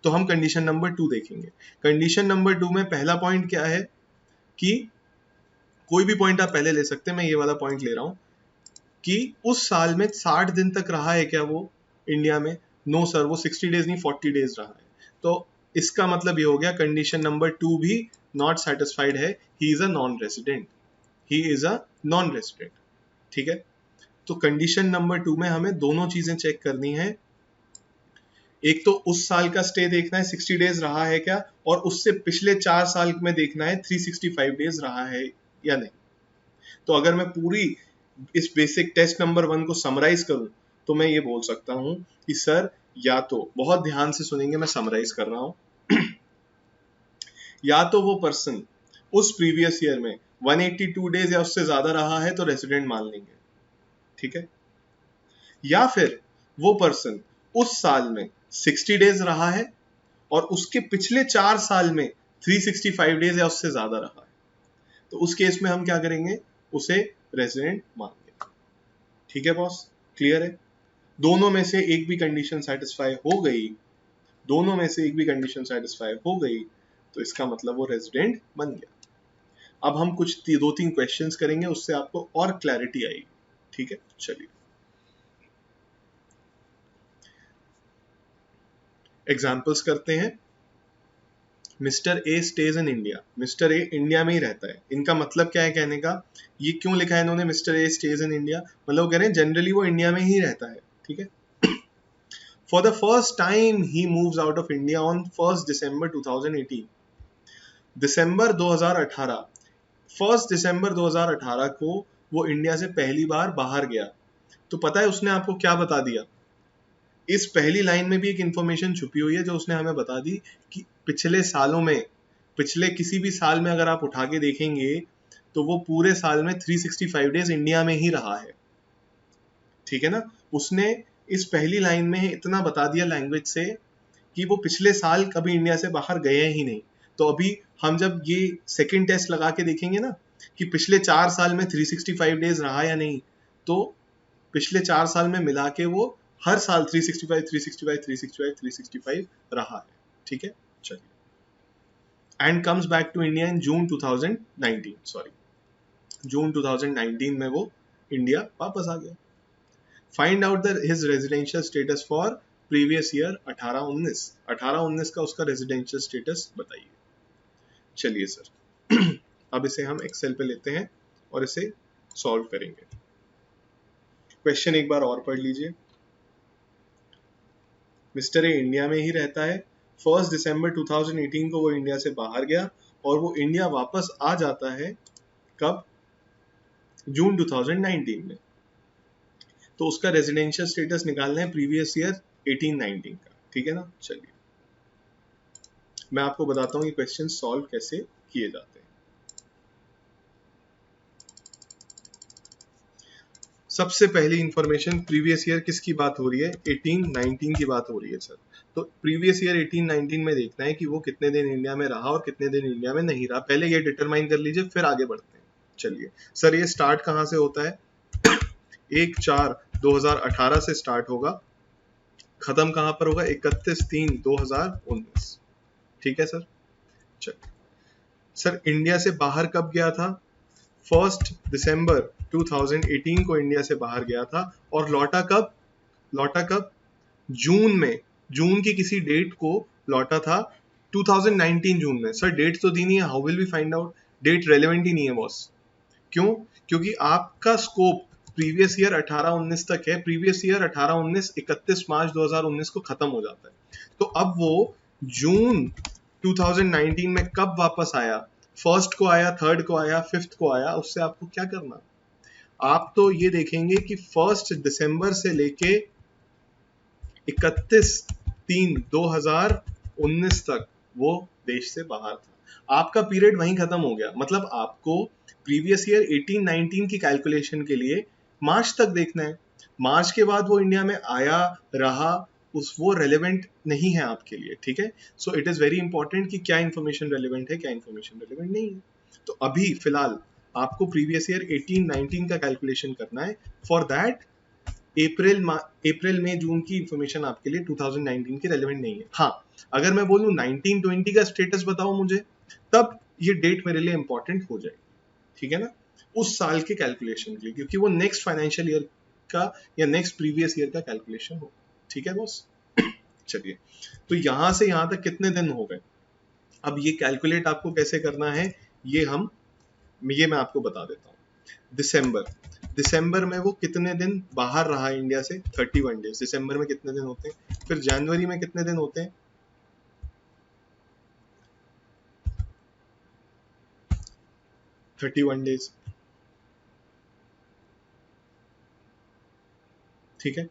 Speaker 1: तो हम कंडीशन नंबर 2 देखेंगे। कंडीशन नंबर 2 में पहला पॉइंट क्या है कि कोई भी पॉइंट आप पहले ले सकते हैं, मैं ये वाला पॉइंट ले रहा हूं कि उस साल में 60 दिन तक रहा है क्या वो इंडिया में? नो सर, वो 60 डेज नहीं 40 डेज रहा है। तो इसका मतलब ये हो गया कंडीशन नंबर 2 भी नॉट सेटिस्फाइड है, he is a non resident, he is a non resident. ठीक है, तो कंडीशन नंबर 2 में हमें दोनों चीजें चेक करनी है। एक तो उस साल का स्टे देखना है 60 डेज रहा है क्या, और उससे पिछले 4 साल में देखना है 365 डेज रहा है या नहीं। तो अगर मैं पूरी इस बेसिक टेस्ट नंबर 1 को समराइज करूं तो मैं ये बोल सकता हूं कि सर, या तो, बहुत ध्यान से सुनेंगे, मैं समराइज कर रहा हूं या तो वो पर्सन उस प्रीवियस ईयर में 182 डेज या उससे ज्यादा रहा है तो रेजिडेंट मान लेंगे, ठीक है, या फिर वो पर्सन उस साल में 60 डेज रहा है और उसके पिछले 4 साल में 365 डेज या उससे ज्यादा रहा है, तो उस केस में हम क्या करेंगे, उसे रेजिडेंट मानेंगे। ठीक है बॉस, क्लियर है? दोनों में से एक भी कंडीशन सेटिस्फाई हो गई, दोनों में से एक भी कंडीशन सेटिस्फाई हो गई तो इसका मतलब वो रेजिडेंट बन गया। अब हम कुछ 2-3 क्वेश्चंस करेंगे, उससे आपको और क्लैरिटी आएगी। ठीक है, चलिए एग्जाम्पल्स करते हैं। Mister A stays in India, mister A India में ही रहता है। इनका मतलब क्या है कहने का, ये क्यों लिखा है इन्होंने mister A stays in India, मतलब वो कह रहे हैं जनरली वो इंडिया में ही रहता है। ठीक है, for the first time he moves out of India on 1 दिसंबर 2018। दिसंबर 2018, 1 दिसंबर 2018 को वो इंडिया से पहली बार बाहर गया। तो पता है उसने आपको क्या बता दिया, इस पहली लाइन में भी एक इंफॉर्मेशन छुपी हुई है जो उसने हमें बता दी कि पिछले सालों में, पिछले किसी भी साल में अगर आप उठा के देखेंगे तो वो पूरे साल में 365 डेज इंडिया में ही रहा है। ठीक है ना, उसने इस पहली लाइन में इतना बता दिया लैंग्वेज से कि वो पिछले साल कभी इंडिया से बाहर गए ही नहीं। तो अभी हम जब ये सेकंड टेस्ट लगा के देखेंगे ना कि पिछले 4 साल में 365 डेज रहा या नहीं, तो पिछले 4 साल में मिला के वो हर साल 365 365 365 365 रहा है। ठीक है, चलिए, and comes back to India in June 2019, sorry June 2019 में वो इंडिया वापस आ गया। Find out the his residential status for previous year 18-19 का उसका रेजिडेंशियल स्टेटस बताइए। चलिए सर अब इसे हम एक्सेल पे लेते हैं और इसे सॉल्व करेंगे। क्वेश्चन एक बार और पढ़ लीजिए। मिस्टर ए इंडिया में ही रहता है, 1 दिसंबर 2018 को वो इंडिया से बाहर गया और वो इंडिया वापस आ जाता है कब, जून 2019 में। तो उसका रेजिडेंशियल स्टेटस निकालना है प्रीवियस ईयर 18-19 का। ठीक है ना, चलिए मैं आपको बताता हूँ ये क्वेश्चन सॉल्व कैसे किए जाते हैं। सबसे पहली इंफॉर्मेशन, प्रीवियस ईयर किसकी बात हो रही है, 18-19 की बात हो रही है सर। तो प्रीवियस ईयर 18-19 में देखना है कि वो कितने दिन इंडिया में रहा और कितने दिन इंडिया में नहीं रहा, पहले ये डिटरमाइन कर लीजिए फिर आगे बढ़ते हैं। चलिए सर, ये स्टार्ट कहाँ से होता है, 1/4/2018 से स्टार्ट होगा, खत्म कहाँ पर होगा, 31/3/2019। ठीक है सर, चलिए सर इंडिया से बाहर कब गया था, 1 दिसंबर 2018 को इंडिया से बाहर गया था और लौटा कब, जून में, जून की किसी डेट को लौटा था 2019 जून में। सर डेट तो दी नहीं है, how will we find out, date relevant ही नहीं है बॉस। क्यों, क्योंकि आपका स्कोप प्रीवियस ईयर 18-19 तक है, प्रीवियस ईयर 18-19 31 मार्च 2019 को खत्म हो जाता है। तो अब वो जून 2019 में कब वापस आया, फर्स्ट को आया, थर्ड को आया, फिफ्थ को आया, उससे आपको क्या करना, आप तो ये देखेंगे कि 1 दिसंबर से लेके 31/3/2019 तक वो देश से बाहर था। आपका पीरियड वहीं खत्म हो गया, मतलब आपको प्रीवियस ईयर 18-19 की कैलकुलेशन के लिए मार्च तक देखना है। मार्च के बाद वो इंडिया में आया, रहा, वो रेलेवेंट नहीं है आपके लिए, ठीक है। So it is very important कि क्या इन्फॉर्मेशन रेलेवेंट है, क्या इन्फॉर्मेशन रेलेवेंट नहीं है। तो अभी फिलहाल आपको प्रीवियस ईयर 18-19 का कैलकुलेशन करना है। फॉर दैट अप्रैल मई जून की इंफॉर्मेशन आपके लिए 2019 की रेलेवेंट नहीं है। हाँ, अगर मैं बोलूँ 1920 का स्टेटस बताओ मुझे, तब ये डेट मेरे लिए इंपॉर्टेंट हो जाएगी, ठीक है ना, उस साल के कैलकुलेशन के लिए, क्योंकि वो नेक्स्ट फाइनेंशियल ईयर का या नेक्स्ट प्रीवियस ईयर का कैलकुलेशन हो, ठीक है बॉस। चलिए, तो यहां से यहां तक कितने दिन हो गए। अब ये कैलकुलेट आपको कैसे करना है, ये मैं आपको बता देता हूँ। दिसंबर में वो कितने दिन बाहर रहा इंडिया से, 31 डेज। दिसंबर में कितने दिन होते हैं, फिर जनवरी में कितने दिन होते हैं, 31 डेज, ठीक है।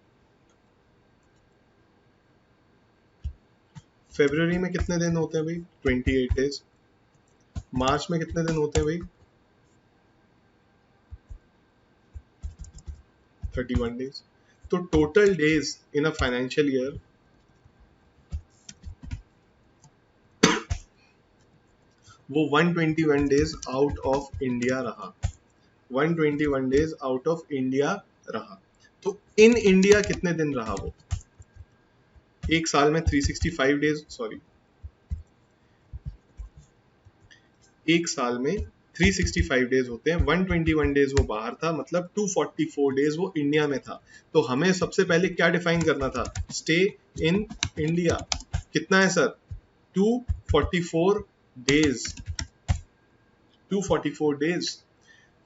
Speaker 1: फरवरी में कितने दिन होते हैं भाई, 28 डेज। मार्च में कितने दिन होते हैं भाई, 31 डेज। तो total days in a financial year वो 121 डेज आउट ऑफ इंडिया रहा, 121 डेज आउट ऑफ इंडिया रहा। तो इन इंडिया कितने दिन रहा वो, एक साल में 365 डेज, सॉरी, एक साल में 365 डेज होते हैं, 121 डेज वो बाहर था, मतलब 244 डेज वो इंडिया में था। तो हमें सबसे पहले क्या डिफाइन करना था, स्टे इन इंडिया। कितना है सर, 244 डेज, 244 डेज।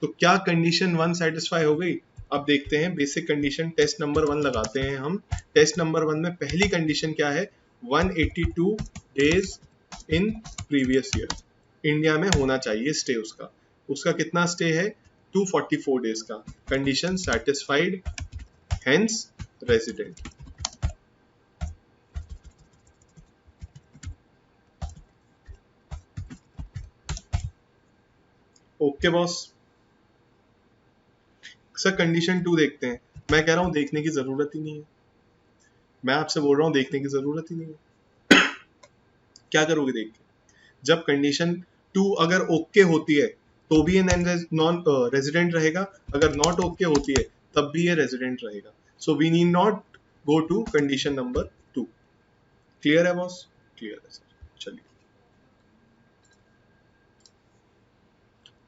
Speaker 1: तो क्या कंडीशन 1 सेटिस्फाई हो गई। अब देखते हैं बेसिक कंडीशन, टेस्ट नंबर 1 लगाते हैं हम। टेस्ट नंबर 1 में पहली कंडीशन क्या है, 182 days in previous year India में होना चाहिए स्टे उसका। उसका कितना स्टे है, 244 डेज का। Condition satisfied, hence resident. Okay boss. Sir condition 2 देखते हैं। मैं कह रहा हूं देखने की जरूरत ही नहीं है, मैं आपसे बोल रहा हूं देखने की जरूरत ही नहीं है। क्या करोगे देख के, जब कंडीशन 2 अगर ओके होती है तो भी ये नॉन रेजिडेंट रहेगा, अगर नॉट ओके होती है तब भी ये रेजिडेंट रहेगा। So we need not go to condition number 2। Clear है बॉस, क्लियर है सर। चलिए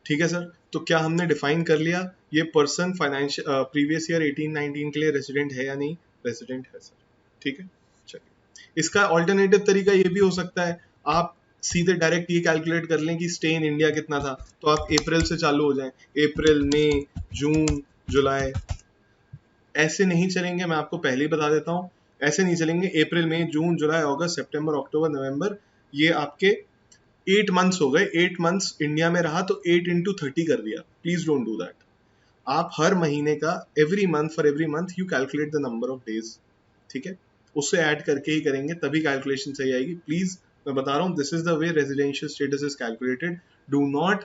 Speaker 1: ठीक है सर। तो क्या हमने डिफाइन कर लिया ये पर्सन फाइनेंशियल प्रीवियस ईयर 18-19 के लिए रेजिडेंट है या नहीं, रेजिडेंट है सर, ठीक है। चलिए, इसका ऑल्टरनेटिव तरीका ये भी हो सकता है, आप सीधे डायरेक्ट ये कैलकुलेट कर लें कि स्टे इन इंडिया कितना था, तो आप अप्रैल से चालू हो जाएं, अप्रैल मई जून जुलाई। ऐसे नहीं चलेंगे, मैं आपको पहले ही बता देता हूँ, ऐसे नहीं चलेंगे। अप्रैल मई जून जुलाई अगस्त सितंबर अक्टूबर नवंबर, ये आपके 8 मंथ्स हो गए। 8 मंथ्स इंडिया में रहा तो 8 into 30 कर दिया। Please don't do that. आप हर महीने का every month, for every month you calculate the number of days, ठीक है, उससे ऐड करके ही करेंगे तभी कैलकुलेशन सही आएगी। प्लीज, मैं बता रहा हूँ, this is the way residential status is calculated. Do not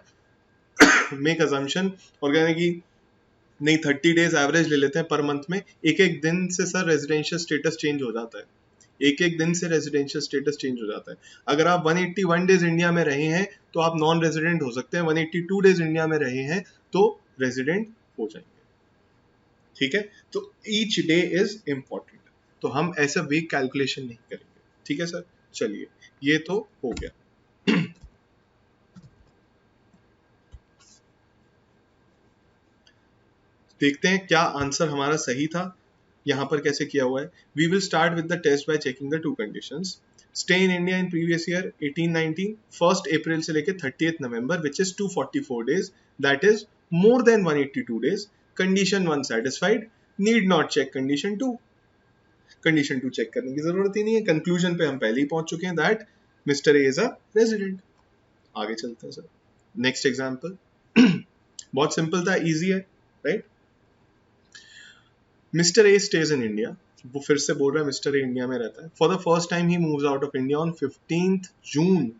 Speaker 1: make assumption और कहने की नहीं 30 डेज एवरेज ले लेते हैं पर मंथ में। एक एक दिन से सर रेजिडेंशियल स्टेटस चेंज हो जाता है, एक एक दिन से रेजिडेंशियल स्टेटस चेंज हो जाता है। अगर आप 181 डेज इंडिया में रहे हैं तो आप नॉन रेजिडेंट हो सकते हैं, 182 डेज इंडिया में रहे हैं तो रेजिडेंट हो जाएंगे, ठीक है। तो ईच डे इज इंपॉर्टेंट, तो हम ऐसा वीक कैलकुलेशन नहीं करेंगे, ठीक है सर। चलिए, ये तो हो गया। देखते हैं क्या आंसर हमारा सही था। यहाँ पर कैसे किया हुआ है, we will start with the test by checking the 2 conditions. Stay in India in previous year 18-19 1st April से लेके 30th November which is 244 days, that is more than 182 days. Condition 1 satisfied, need not check condition 2। Condition 2 check करने की जरूरत ही नहीं है, कंक्लूजन पे हम पहले ही पहुंच चुके हैं that mister A is a resident. आगे चलते हैं सर, नेक्स्ट एग्जांपल। बहुत सिंपल था, इजी है, right. Mister A stays in India, वो फिर से बोल रहा है मिस्टर ए इंडिया में रहता है। For the first time he moves out of India on 15th जून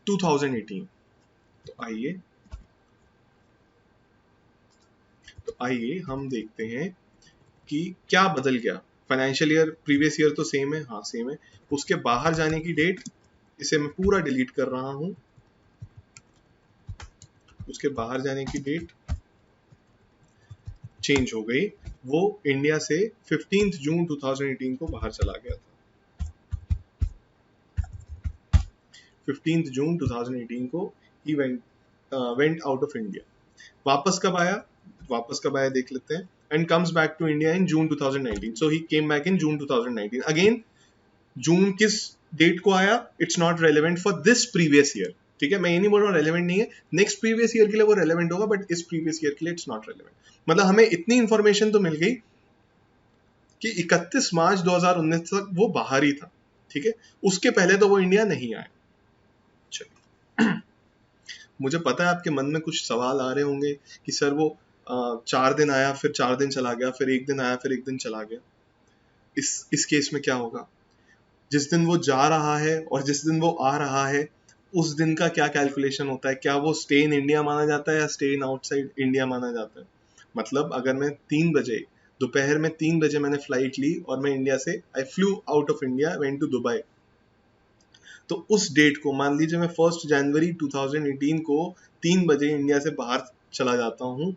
Speaker 1: 2018। तो आइए, हम देखते हैं कि क्या बदल गया। फाइनेंशियल ईयर प्रीवियस ईयर तो सेम है, हाँ सेम है। उसके बाहर जाने की डेट, इसे मैं पूरा डिलीट कर रहा हूं, उसके बाहर जाने की डेट चेंज हो गई, वो इंडिया से 15 जून 2018 को बाहर चला गया था। 15 जून 2018 को he went out of India. वापस कब आया, वापस कब आया देख लेते हैं। And comes back to India in June 2019, so he came back in June 2019 again. जून किस डेट को आया, it's not relevant for this previous year, ठीक है, मैं ये नहीं बोल रहा हूँ रेलेवेंट नहीं है, नेक्स्ट प्रीवियस ईयर के लिए वो रेलेवेंट होगा, बट इस प्रीवियस ईयर के लिए इट्स नॉट रेलेवेंट। मतलब हमें इतनी इंफॉर्मेशन तो मिल गई कि 31 मार्च 2019 तक वो बाहर ही था, ठीक है, उसके पहले तो वो इंडिया नहीं आया। चलिए मुझे पता है आपके मन में कुछ सवाल आ रहे होंगे कि सर वो 4 दिन आया, फिर 4 दिन चला गया, फिर 1 दिन आया, फिर 1 दिन चला गया। इस केस में क्या होगा, जिस दिन वो जा रहा है और जिस दिन वो आ रहा है, उस दिन का क्या कैलकुलेशन होता है, क्या वो स्टे इन इंडिया माना जाता है या स्टे इन आउटसाइड इंडिया माना जाता है। मतलब अगर मैं 3 बजे दोपहर में 3 बजे मैंने फ्लाइट ली और मैं इंडिया से I flew out of India went to Dubai, तो उस डेट को मान लीजिए मैं 1 जनवरी 2018 को 3 बजे इंडिया से बाहर चला जाता हूं,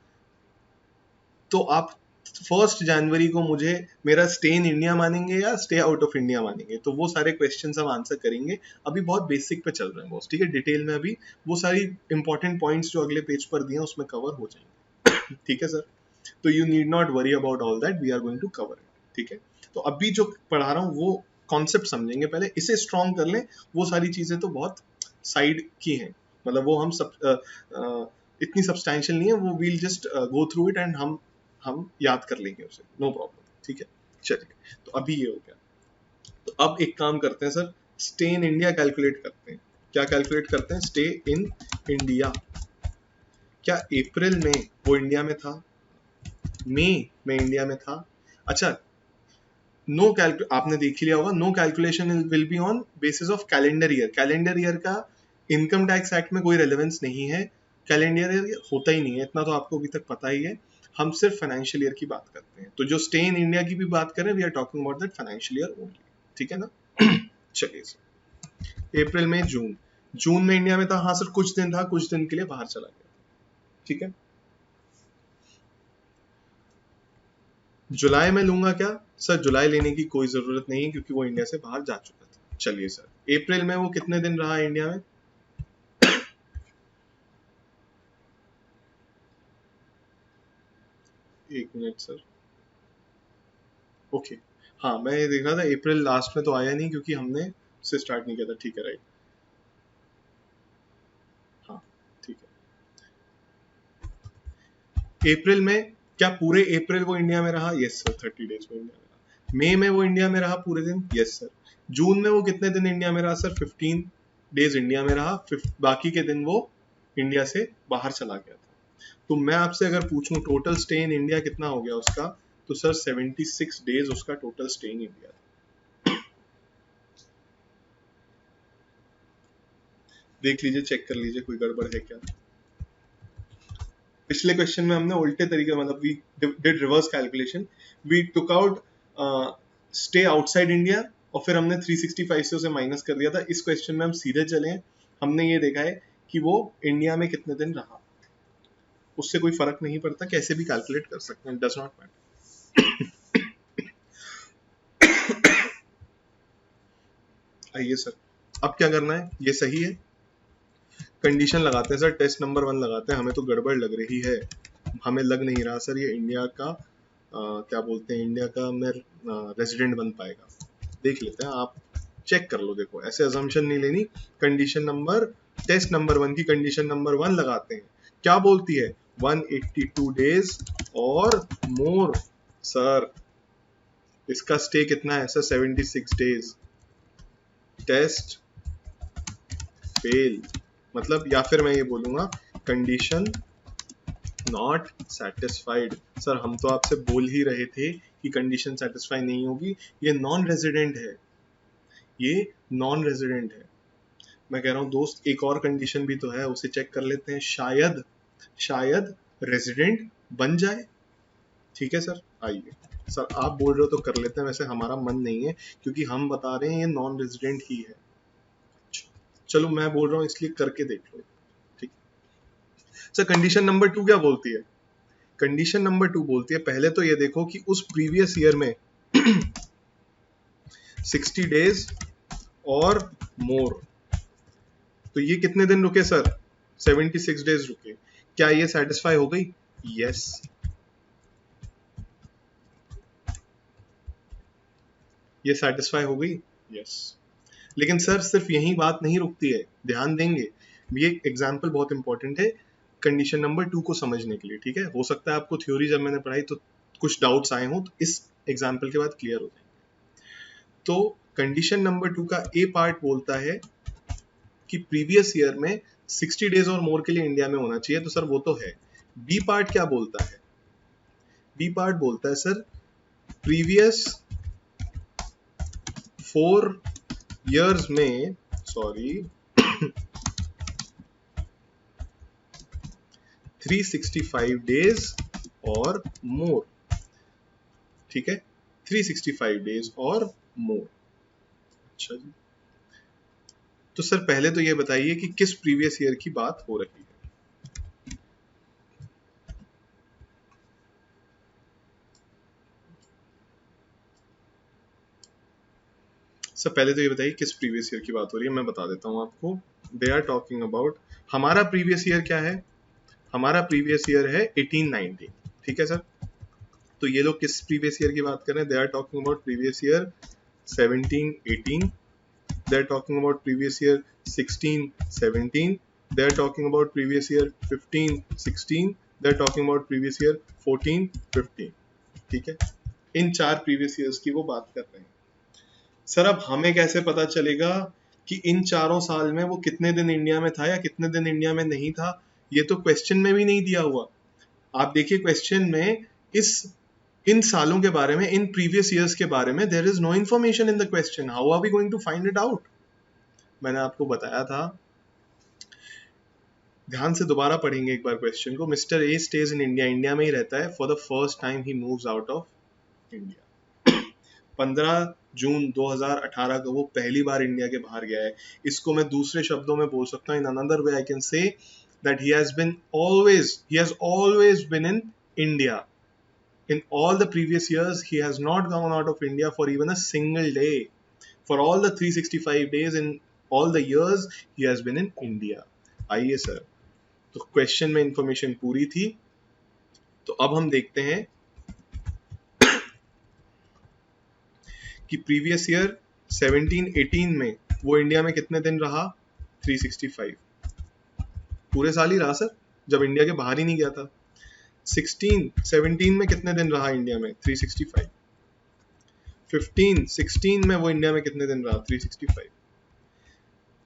Speaker 1: तो आप 1 जनवरी को मुझे मेरा स्टे इन इंडिया मानेंगे या स्टे आउट ऑफ इंडिया मानेंगे। तो वो सारे क्वेश्चन हम आंसर करेंगे, अभी बहुत बेसिक पे चल रहे हैं बॉस, ठीक है, डिटेल में अभी वो सारी इंपॉर्टेंट पॉइंट्स जो अगले पेज पर दिए उसमें कवर हो जाएंगे। ठीक है सर, तो you need not worry about all that, we are going to cover it. ठीक है, तो अभी जो पढ़ा रहा हूँ वो कॉन्सेप्ट समझेंगे, पहले इसे स्ट्रॉन्ग कर लें, वो सारी चीजें तो बहुत साइड की हैं, मतलब वो हम सब इतनी सब्सटैंशियल नहीं है, वो we'll just go through it and हम याद कर लेंगे उसे, नो प्रॉब्लम। ठीक है, चलिए तो अभी ये हो गया, तो अब एक काम करते हैं sir, stay in India calculate करते हैं। क्या कैलकुलेट करते हैं, स्टे इन इंडिया। क्या अप्रैल में वो इंडिया में था, मई में इंडिया में था? अच्छा, नो कैलकुल आपने देख ही लिया होगा, no calculation will be on basis of calendar year. Calendar year का इनकम टैक्स एक्ट में कोई रेलेवेंस नहीं है, कैलेंडर ईयर होता ही नहीं है, इतना तो आपको अभी तक पता ही है। हम सिर्फ फाइनेंशियल ईयर की बात करते हैं, तो जो स्टे इन इंडिया की भी बात करें, we are talking about that financial year only. ठीक है ना? चलिए, अप्रैल में जून, जून में इंडिया में था, हाँ सर कुछ दिन था, कुछ दिन के लिए बाहर चला गया। ठीक है, जुलाई में लूंगा क्या? सर जुलाई लेने की कोई जरूरत नहीं है, क्योंकि वो इंडिया से बाहर जा चुका था। चलिए सर, अप्रैल में वो कितने दिन रहा इंडिया में? एक मिनट सर, ओके, हाँ मैं ये देख रहा था अप्रैल लास्ट में तो आया नहीं, क्योंकि हमने उससे स्टार्ट नहीं किया था। ठीक है, राइट, हाँ ठीक है। अप्रैल में क्या पूरे अप्रैल वो इंडिया में रहा? यस सर, 30 डेज वो इंडिया में रहा। मई में वो इंडिया में रहा पूरे दिन? Yes sir. जून में वो कितने दिन इंडिया में रहा? सर 15 डेज इंडिया में रहा, बाकी के दिन वो इंडिया से बाहर चला गया था। तो मैं आपसे अगर पूछूं टोटल स्टे इन इंडिया कितना हो गया उसका, तो सर 76 डेज उसका टोटल स्टे इन इंडिया। देख लीजिए, चेक कर लीजिए कोई गड़बड़ है क्या। पिछले क्वेश्चन में हमने उल्टे तरीके, मतलब we did reverse calculation, we took out stay outside India और फिर हमने 365 से उसे माइनस कर दिया था। इस क्वेश्चन में हम सीधे चले हैं, हमने ये देखा है कि वो इंडिया में कितने दिन रहा, उससे कोई फर्क नहीं पड़ता, कैसे भी कैलकुलेट कर सकते हैं, डज नॉट मैटर। आइए सर, अब क्या करना है, ये सही है, कंडीशन लगाते हैं सर, टेस्ट नंबर 1 लगाते हैं। हमें तो गड़बड़ लग रही है, हमें लग नहीं रहा सर ये इंडिया का क्या बोलते हैं, इंडिया का मैं रेजिडेंट बन पाएगा। देख लेते हैं, आप चेक कर लो, देखो ऐसे अजम्पशन नहीं लेनी। कंडीशन नंबर, टेस्ट नंबर 1 की कंडीशन नंबर 1 लगाते हैं, क्या बोलती है, 182 डेज और मोर। सर इसका स्टे कितना है सर? 76 डेज। टेस्ट फेल, मतलब या फिर मैं ये बोलूंगा कंडीशन नॉट सेटिस्फाइड। सर हम तो आपसे बोल ही रहे थे कि कंडीशन सेटिस्फाई नहीं होगी, ये नॉन रेजिडेंट है, ये नॉन रेजिडेंट है। मैं कह रहा हूँ दोस्त, एक और कंडीशन भी तो है, उसे चेक कर लेते हैं, शायद शायद रेजिडेंट बन जाए। ठीक है सर, आइए सर आप बोल रहे हो तो कर लेते हैं, वैसे हमारा मन नहीं है क्योंकि हम बता रहे हैं ये नॉन रेजिडेंट ही है। चलो मैं बोल रहा हूँ इसलिए करके देख लो। ठीक। सर कंडीशन नंबर 2 क्या बोलती है? कंडीशन नंबर 2 बोलती है, पहले तो ये देखो कि उस प्रीवियस ईयर में 60 डेज और मोर, तो ये कितने दिन रुके सर? 76 डेज रुके। क्या ये सेटिस्फाई हो गई? यस। ये सेटिस्फाई हो गई? यस। लेकिन सर सिर्फ यही बात नहीं रुकती है, ध्यान देंगे, ये एग्जाम्पल बहुत इंपॉर्टेंट है कंडीशन नंबर 2 को समझने के लिए। ठीक है, हो सकता है आपको थ्योरी जब मैंने पढ़ाई तो कुछ डाउट्स आए हों, तो इस एग्जाम्पल के बाद क्लियर हो जाएंगे। तो कंडीशन नंबर 2 का ए पार्ट बोलता है कि प्रीवियस ईयर में 60 डेज और मोर के लिए इंडिया में होना चाहिए, तो सर वो तो है। बी पार्ट क्या बोलता है? बी पार्ट बोलता है सर प्रीवियस 4 years में, सॉरी 365 डेज और मोर। ठीक है, 365 डेज और मोर। अच्छा जी, तो सर पहले तो ये बताइए कि किस प्रीवियस ईयर की बात हो रही है? सर पहले तो ये बताइए किस प्रीवियस ईयर की बात हो रही है, मैं बता देता हूं आपको। दे आर टॉकिंग अबाउट, हमारा प्रीवियस ईयर क्या है? हमारा प्रीवियस ईयर है 1819। ठीक है सर, तो ये लोग किस प्रीवियस ईयर की बात कर रहे हैं? They are talking about previous year 1718। they are talking about previous year 1617, they are talking about previous year 1516, they are talking about previous year 1415। ठीक है, इन 4 प्रीवियस ईयर्स की वो बात कर रहे हैं। सर अब हमें कैसे पता चलेगा कि इन चारों साल में वो कितने दिन इंडिया में था या कितने दिन इंडिया में नहीं था? ये तो क्वेश्चन में भी नहीं दिया हुआ। आप देखिए क्वेश्चन में इस इन सालों के बारे में, इन प्रीवियस ईयर्स के बारे में there is no information in the question. How are we going to find it out? मैंने आपको बताया था, ध्यान से दोबारा पढ़ेंगे एक बार क्वेश्चन को। Mister A stays in India, India में ही रहता है। For the first time he moves out of India. 15 जून 2018 को वो पहली बार इंडिया के बाहर गया है। इसको मैं दूसरे शब्दों में बोल सकता हूँ, in another way I can say that he has always been in India. In all the previous years, he has not gone out of India for even a single day. For all the 365 days in all the years, he has been in India. आइए सर, तो क्वेश्चन में इंफॉर्मेशन पूरी थी। तो अब हम देखते हैं कि प्रीवियस ईयर 1718 में वो इंडिया में कितने दिन रहा? 365। पूरे साल ही रहा सर, जब इंडिया के बाहर ही नहीं गया था। 17 में कितने दिन रहा इंडिया में? 365। 16 में वो इंडिया में कितने दिन रहा? 365।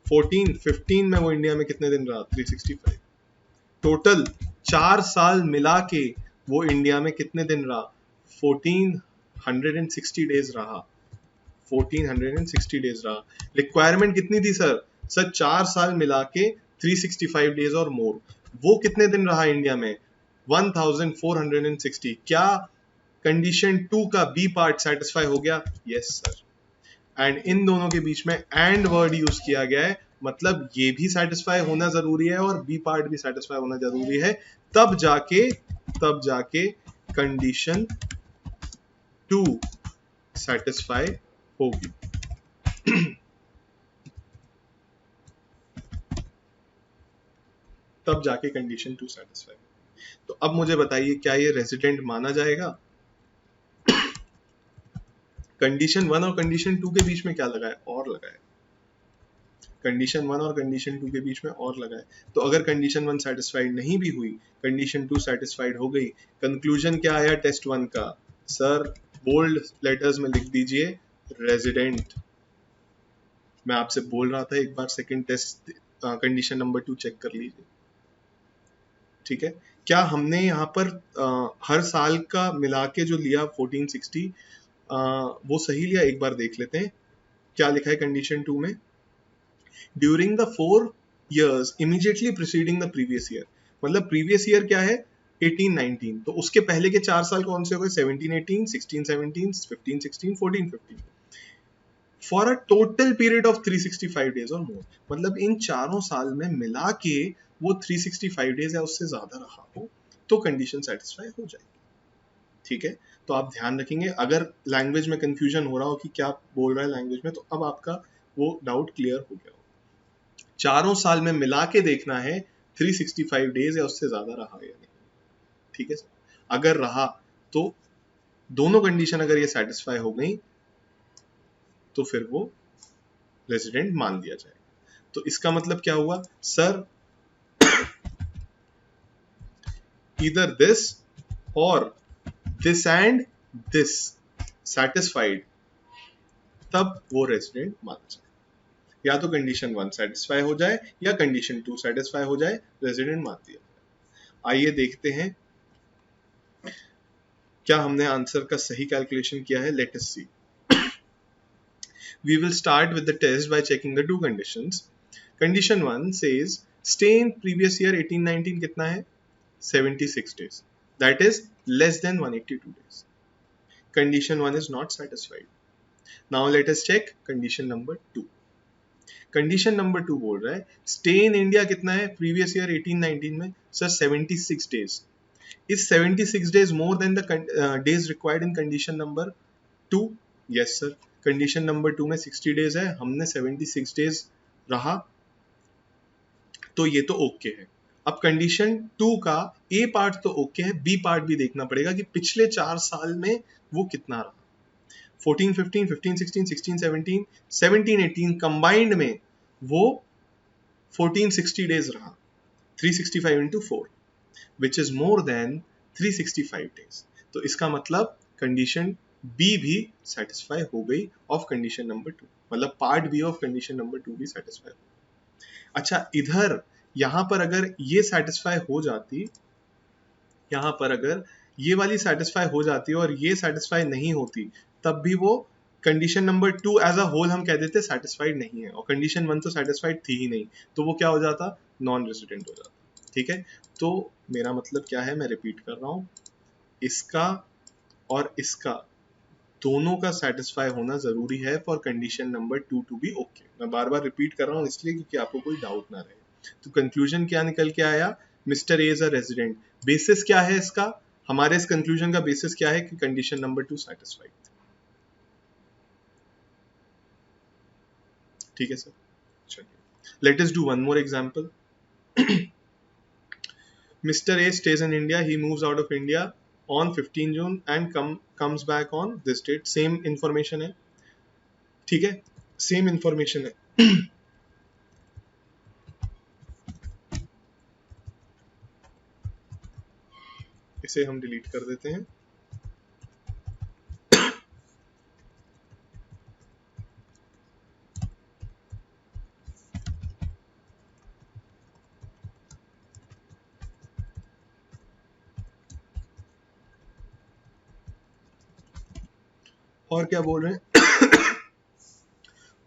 Speaker 1: 15 में वो इंडिया में कितने दिन रहा? 365। टोटल 4 साल मिला के वो इंडिया में कितने दिन रहा? 1460 डेज रहा। 1460 डेज रहा। रिक्वायरमेंट कितनी थी सर? सर 4 साल मिला के 365 डेज और मोर। वो कितने दिन रहा इंडिया में? 1460। क्या कंडीशन 2 का बी पार्ट सेटिस्फाई हो गया? Yes sir. एंड इन दोनों के बीच में एंड वर्ड यूज किया गया है, मतलब ये भी सेटिस्फाई होना जरूरी है और बी पार्ट भी सेटिस्फाई होना जरूरी है, तब जाके कंडीशन 2 सेटिस्फाई होगी। तब जाके कंडीशन 2 सेटिस्फाई। तो अब मुझे बताइए, क्या ये रेजिडेंट माना जाएगा? कंडीशन 1 और कंडीशन 2 के बीच में क्या लगा है? और लगा है। कंडीशन 1 और कंडीशन 2 के बीच में और लगा है। तो अगर कंडीशन 1 सेटिस्फाइड नहीं भी हुई, कंडीशन 2 सेटिस्फाइड हो गई, कंक्लूजन क्या आया टेस्ट 1 का? सर बोल्ड लेटर्स में लिख दीजिए रेजिडेंट। मैं आपसे बोल रहा था एक बार second test condition number 2 check कर लीजिए। ठीक है, क्या हमने यहाँ पर हर साल का मिला के जो लिया 1460 वो सही लिया? एक बार देख लेते हैं क्या लिखा है कंडीशन 2 में। During the 4 years immediately preceding the previous year, मतलब प्रीवियस ईयर क्या है? 18-19, तो उसके पहले के 4 साल कौन से हो गए? 17-18, 16-17, 15-16, 14-15, for a total period of 365 days और मोर। मतलब इन चारों साल में मिला के वो 365 डेज या उससे ज्यादा रहा हो तो कंडीशन सेटिस्फाई हो जाएगी। ठीक है, तो आप ध्यान रखेंगे, अगर लैंग्वेज में कंफ्यूजन हो रहा हो कि क्या बोल रहा है लैंग्वेज में, तो अब आपका वो डाउट क्लियर हो गया हो। चारों साल में मिला के देखना है 365 डेज या उससे ज्यादा रहा या नहीं। ठीक है सर, अगर रहा तो दोनों कंडीशन अगर ये सेटिस्फाई हो गई तो फिर वो रेजिडेंट मान लिया जाएगा। तो इसका मतलब क्या हुआ sir? either this or this and this satisfied, तब वो रेजिडेंट माना जाए। या तो कंडीशन 1 सेटिस्फाई हो जाए या कंडीशन 2 सेटिस्फाई हो जाए, रेजिडेंट मान दिया जाए। आइए देखते हैं क्या हमने आंसर का सही कैलकुलेशन किया है। Let us see. We will start with the test by checking the two conditions. Condition 1 says stay in previous year 18-19 कितना है? 76 days. That is less than 182 days. Condition 1 is not satisfied. Now let us check condition number 2. Condition number 2 बोल रहा है स्टे इन इंडिया कितना है प्रीवियस ईयर 18-19 में? Sir 76 days. Is 76 days more than the days required in condition number 2? Yes sir, condition number 2 में 60 डेज है, हमने 76 डेज रहा, तो ये तो ओके है। अब कंडीशन 2 का ए पार्ट तो ओके है, बी पार्ट भी देखना पड़ेगा कि पिछले 4 साल में वो कितना रहा। 14-15, 15-16, 16-17, 17-18 कंबाइंड में वो 1460 डेज रहा, 365 into 4 which is more than 365 days। तो इसका मतलब कंडीशन बी भी सेटिस्फाई हो गई ऑफ कंडीशन नंबर 2, मतलब part B of condition number 2 भी सेटिस्फाई हो। अच्छा, इधर यहां पर अगर ये सेटिस्फाई हो जाती, यहां पर अगर ये वाली सेटिस्फाई हो जाती और ये सेटिस्फाई नहीं होती, तब भी वो condition number 2 as a whole हम कह देते सेटिस्फाइड नहीं है, और कंडीशन 1 तो सेटिस्फाइड थी ही नहीं, तो वो क्या हो जाता? नॉन रेजिडेंट हो जाता। ठीक है, तो मेरा मतलब क्या है, मैं रिपीट कर रहा हूं, इसका और इसका दोनों का सेटिस्फाई होना जरूरी है for condition number 2 to be okay. मैं बार बार रिपीट कर रहा हूं इसलिए क्योंकि आपको कोई डाउट ना रहे। तो कंक्लूजन क्या निकल के आया? Mister A is a resident. Basis क्या है इसका? हमारे इस कंक्लूजन का बेसिस क्या है कि कंडीशन नंबर 2 सेटिस्फाइड। ठीक है सर, चलिए let us do one more example. Mr. A stays in India, he moves out of India on 15 June and comes back on this date। Same information है, ठीक है, सेम इंफॉर्मेशन है। इसे हम डिलीट कर देते हैं। और क्या बोल रहे हैं?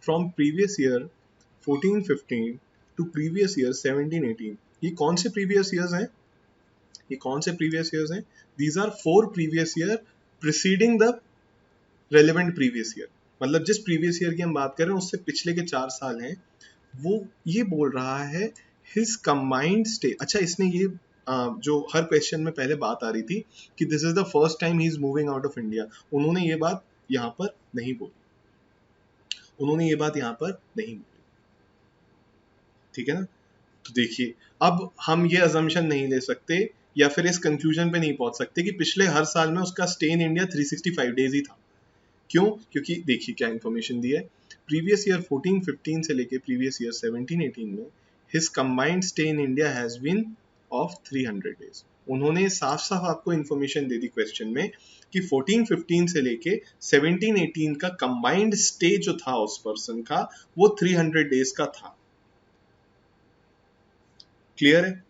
Speaker 1: From previous year 14-15 to previous year 17-18। ये कौन से प्रीवियस ईयर्स हैं? ये कौन से प्रीवियस ईयर्स हैं? These are 4 previous year preceding the relevant previous year. मतलब जिस प्रीवियस ईयर की हम बात कर रहे हैं उससे पिछले के 4 साल हैं। वो ये बोल रहा है हिज कंबाइंड स्टे। अच्छा, इसने ये जो हर क्वेश्चन में पहले बात आ रही थी कि this is the first time he is moving out of India, उन्होंने ये बात यहाँ पर नहीं बोली, उन्होंने ये बात यहाँ पर नहीं बोली। ठीक है ना? तो देखिए, अब हम ये अजम्पशन नहीं ले सकते या फिर इस कंक्लूजन पे नहीं पहुंच सकते कि पिछले हर साल में उसका स्टे इन इंडिया 365 डेज ही था। क्यों? क्योंकि देखिए क्या इंफॉर्मेशन दी है, प्रीवियस ईयर 14-15 से लेके प्रीवियस ईयर 17-18 में his combined stay in India has been of 300 days. उन्होंने साफ साफ आपको इंफॉर्मेशन दे दी क्वेश्चन में कि 14-15 से लेके 17-18 का कंबाइंड स्टे जो था उस पर्सन का वो 300 डेज का था। क्लियर है?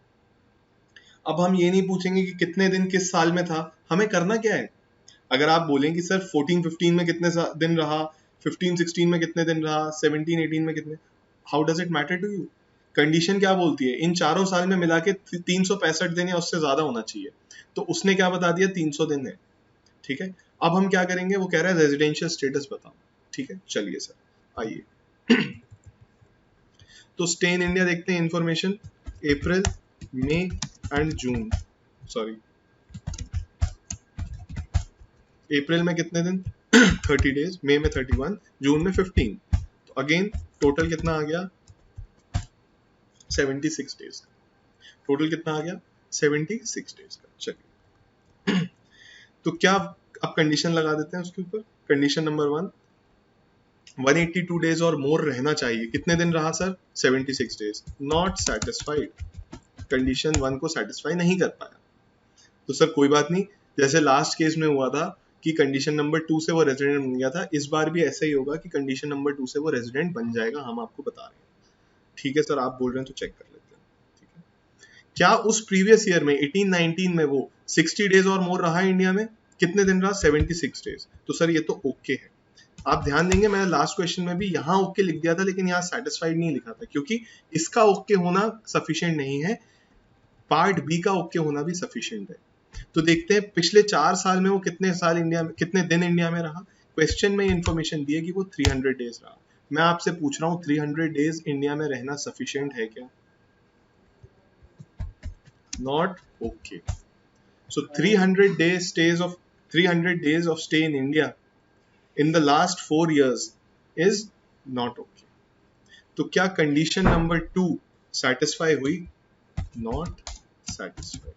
Speaker 1: अब हम ये नहीं पूछेंगे कि कितने दिन किस साल में था, हमें करना क्या है? अगर आप बोलें कि सर 14-15 में कितने दिन रहा, 15-16 में कितने दिन रहा, 17-18 में कितने, how does it matter to you? Condition क्या बोलती है, इन चारों साल में मिला के 365 दिन या उससे ज्यादा होना चाहिए, तो उसने क्या बता दिया 300 दिन है, ठीक है। अब हम क्या करेंगे, वो कह रहा है रेजिडेंशियल स्टेटस बताओ, ठीक है। चलिए सर आइए तो स्टे इन इंडिया देखते हैं information, April, May and June, sorry April में कितने दिन 30 डेज, मई में 31, जून में 15, तो अगेन टोटल कितना आ गया 76 डेज, टोटल कितना आ गया 76 डेज का। चलिए तो क्या, अब कंडीशन लगा देते हैं उसके ऊपर। कंडीशन नंबर 1, 182 डेज और मोर रहना चाहिए, कितने दिन रहा sir 76 days, not satisfied, condition 1 को सेटिस्फाई नहीं कर पाया। तो सर कोई बात नहीं, जैसे लास्ट केस में हुआ था कि कंडीशन नंबर 2 से वो रेजिडेंट बन गया था, इस बार भी ऐसा ही होगा कि कंडीशन नंबर 2 से वो रेजिडेंट बन जाएगा, हम आपको बता रहे हैं, ठीक है सर। आप बोल रहे हैं तो चेक कर लेते हैं, ठीक है। क्या उस प्रीवियस ईयर में 18-19 में वो 60 डेज और मोर रहा इंडिया में, कितने दिन रहा 76 डेज, तो सर ये तो ओके है। आप ध्यान देंगे मैंने लास्ट क्वेश्चन में भी यहाँ ओके लिख दिया था, लेकिन यहाँ सेटिस्फाइड नहीं लिखा था, क्योंकि इसका ओके होना सफिशिएंट नहीं है, पार्ट बी का ओके होना भी सफिशिएंट है। तो देखते हैं पिछले 4 साल में वो कितने साल इंडिया में, कितने दिन इंडिया में रहा। क्वेश्चन में इन्फॉर्मेशन दी है कि वो 300 डेज रहा। मैं आपसे पूछ रहा हूँ 300 डेज इंडिया में रहना सफिशिएंट है क्या, not okay. So 300 days of stay in India in the last 4 years is not okay. तो क्या कंडीशन नंबर 2 सेटिस्फाई हुई, नॉट सेटिस्फाइड।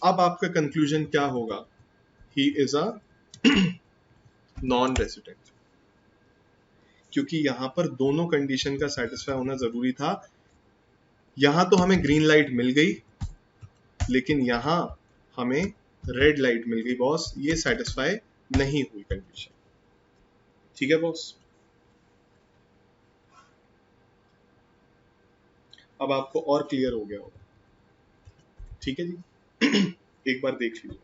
Speaker 1: अब आपका कंक्लूजन क्या होगा, he is a non resident, क्योंकि यहां पर दोनों कंडीशन का सेटिस्फाई होना जरूरी था। यहां तो हमें ग्रीन लाइट मिल गई, लेकिन यहां हमें रेड लाइट मिल गई बॉस, ये सेटिस्फाई नहीं हुई कंडीशन, ठीक है बॉस। अब आपको और क्लियर हो गया होगा, ठीक है जी एक बार देख लीजिए।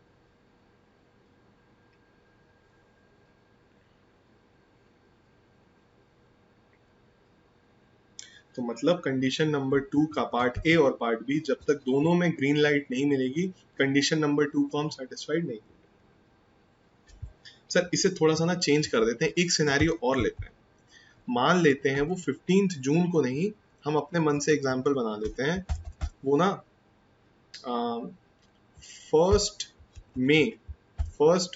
Speaker 1: तो मतलब कंडीशन नंबर 2 का पार्ट ए और पार्ट बी, जब तक दोनों में ग्रीन लाइट नहीं मिलेगी, कंडीशन नंबर 2 को हम सेटिस्फाइड नहीं होंगे। सर इसे थोड़ा सा ना चेंज कर देते हैं, एक सिनेरियो और लेते हैं। मान लेते हैं वो 15 जून को नहीं, हम अपने मन से एग्जांपल बना लेते हैं, वो ना फर्स्ट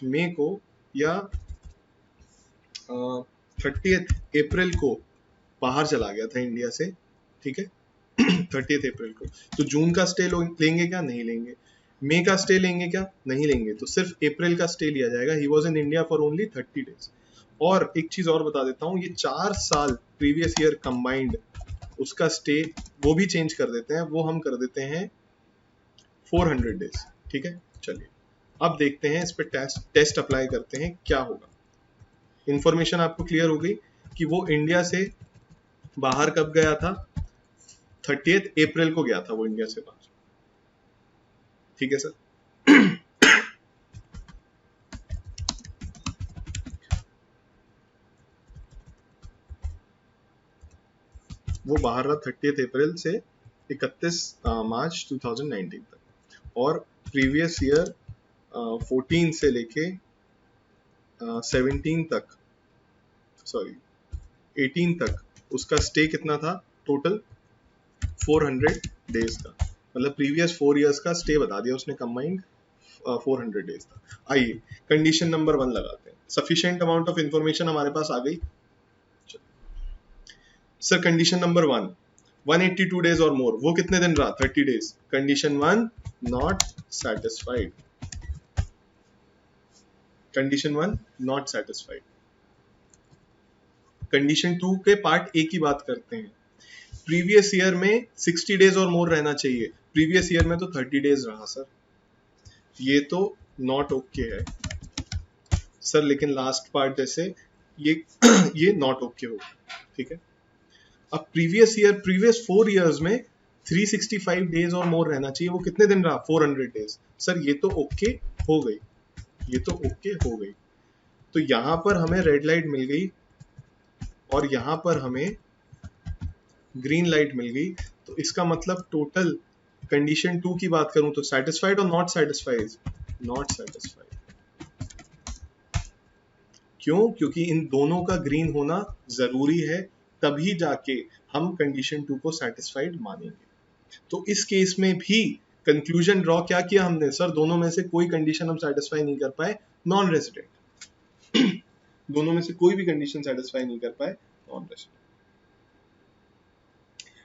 Speaker 1: मई को या 30 अप्रैल को बाहर चला गया था इंडिया से, ठीक है 30 अप्रैल को, तो जून का स्टे लेंगे क्या, नहीं लेंगे। मई का स्टे लेंगे क्या, नहीं लेंगे, तो सिर्फ अप्रैल का स्टे लिया जाएगा। He was in India for only 30 days. और एक चीज और बता देता हूँ, ये 4 साल प्रीवियस ईयर कंबाइंड उसका स्टे वो भी चेंज कर देते हैं, वो हम कर देते हैं 400 डेज, ठीक है। चलिए अब देखते हैं, इस पर टेस्ट अप्लाई करते हैं, क्या होगा। इंफॉर्मेशन आपको क्लियर हो गई कि वो इंडिया से बाहर कब गया था, 30 अप्रैल को गया था वो इंडिया से बाहर, ठीक है सर। वो बाहर रहा 30 अप्रैल से 31 मार्च 2019 तक, और प्रीवियस ईयर 14 से लेके 17 तक, सॉरी 18 तक उसका स्टे कितना था, टोटल 400 डेज का, मतलब प्रीवियस 4 इयर्स का स्टे बता दिया उसने कंबाइंड 400 डेज था। आइए कंडीशन नंबर 1 लगाते हैं, सफिशिएंट अमाउंट ऑफ इंफॉर्मेशन हमारे पास आ गई। सर कंडीशन नंबर 1, 182 डेज और मोर, वो कितने दिन रहा 30 days, condition 1 not satisfied, condition 1 not satisfied. Condition 2 के पार्ट ए की बात करते हैं। प्रीवियस ईयर में 60 डेज और मोर रहना चाहिए, प्रीवियस ईयर में तो 30 डेज रहा सर, ये तो नॉट ओके है सर, लेकिन लास्ट पार्ट जैसे ये ये नॉट ओके होगा, ठीक है। अब प्रीवियस 4 इयर्स में 365 डेज और मोर रहना चाहिए, वो कितने दिन रहा 400 डेज, सर ये तो ओके हो गई, ये तो ओके हो गई। तो यहां पर हमें रेड लाइट मिल गई और यहाँ पर हमें ग्रीन लाइट मिल गई, तो इसका मतलब टोटल कंडीशन 2 की बात करूं तो सेटिस्फाइड और नॉट सेटिस्फाइड, नॉट सेटिस्फाइड। क्यों? क्योंकि इन दोनों का ग्रीन होना जरूरी है, तभी जाके हम कंडीशन 2 को सेटिस्फाइड मानेंगे। तो इस केस में भी कंक्लूजन ड्रॉ क्या किया हमने? सर दोनों में से कोई कंडीशन हम सेटिस्फाई नहीं कर पाए, नॉन रेजिडेंट। दोनों में से कोई भी कंडीशन सेटिस्फाई नहीं कर पाए, नॉन रेजिडेंट।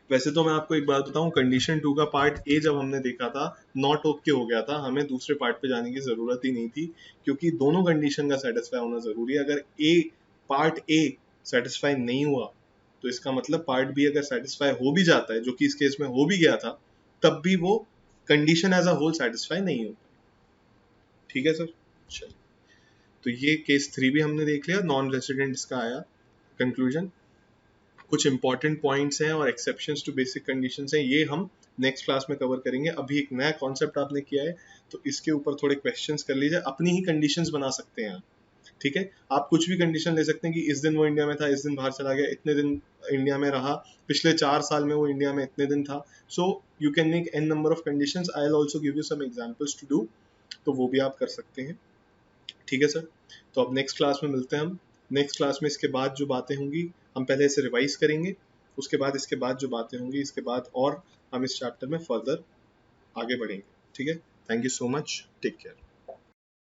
Speaker 1: वैसे तो मैं आपको एक बात बताऊं, कंडीशन 2 का पार्ट ए जब हमने देखा था नॉट ओके हो गया था, हमें दूसरे पार्ट पे जाने की जरूरत ही नहीं थी, क्योंकि दोनों कंडीशन का सेटिस्फाई होना जरूरी है। अगर पार्ट ए सेटिस्फाई नहीं हुआ तो इसका मतलब पार्ट बी अगर सेटिस्फाई हो भी जाता है, जो कि इस केस में हो भी गया था, तब भी वो condition as a whole satisfy नहीं हो। ठीक है सर, चलिए। तो ये केस 3 भी हमने देख लिया, नॉन रेसिडेंट इसका आया कंक्लूजन। कुछ इंपॉर्टेंट पॉइंट्स हैं और एक्सेप्शंस टू बेसिक कंडीशंस हैं, ये हम नेक्स्ट क्लास में कवर करेंगे। अभी एक नया कॉन्सेप्ट आपने किया है, तो इसके ऊपर थोड़े क्वेश्चंस कर लीजिए, अपनी ही कंडीशंस बना सकते हैं आप। ठीक है, आप कुछ भी कंडीशन ले सकते हैं कि इस दिन वो इंडिया में था, इस दिन बाहर चला गया, इतने दिन इंडिया में रहा, पिछले 4 साल में वो इंडिया में इतने दिन था। So you can make an number of conditions. I will also give you some examples to do, तो वो भी आप कर सकते हैं। ठीक है सर, तो अब नेक्स्ट क्लास में मिलते हैं हम। नेक्स्ट क्लास में इसके बाद जो बातें होंगी हम पहले इसे रिवाइज करेंगे, उसके बाद इसके बाद जो बातें होंगी इसके बाद और हम इस चैप्टर में फर्दर आगे बढ़ेंगे। ठीक है, thank you so much, take care.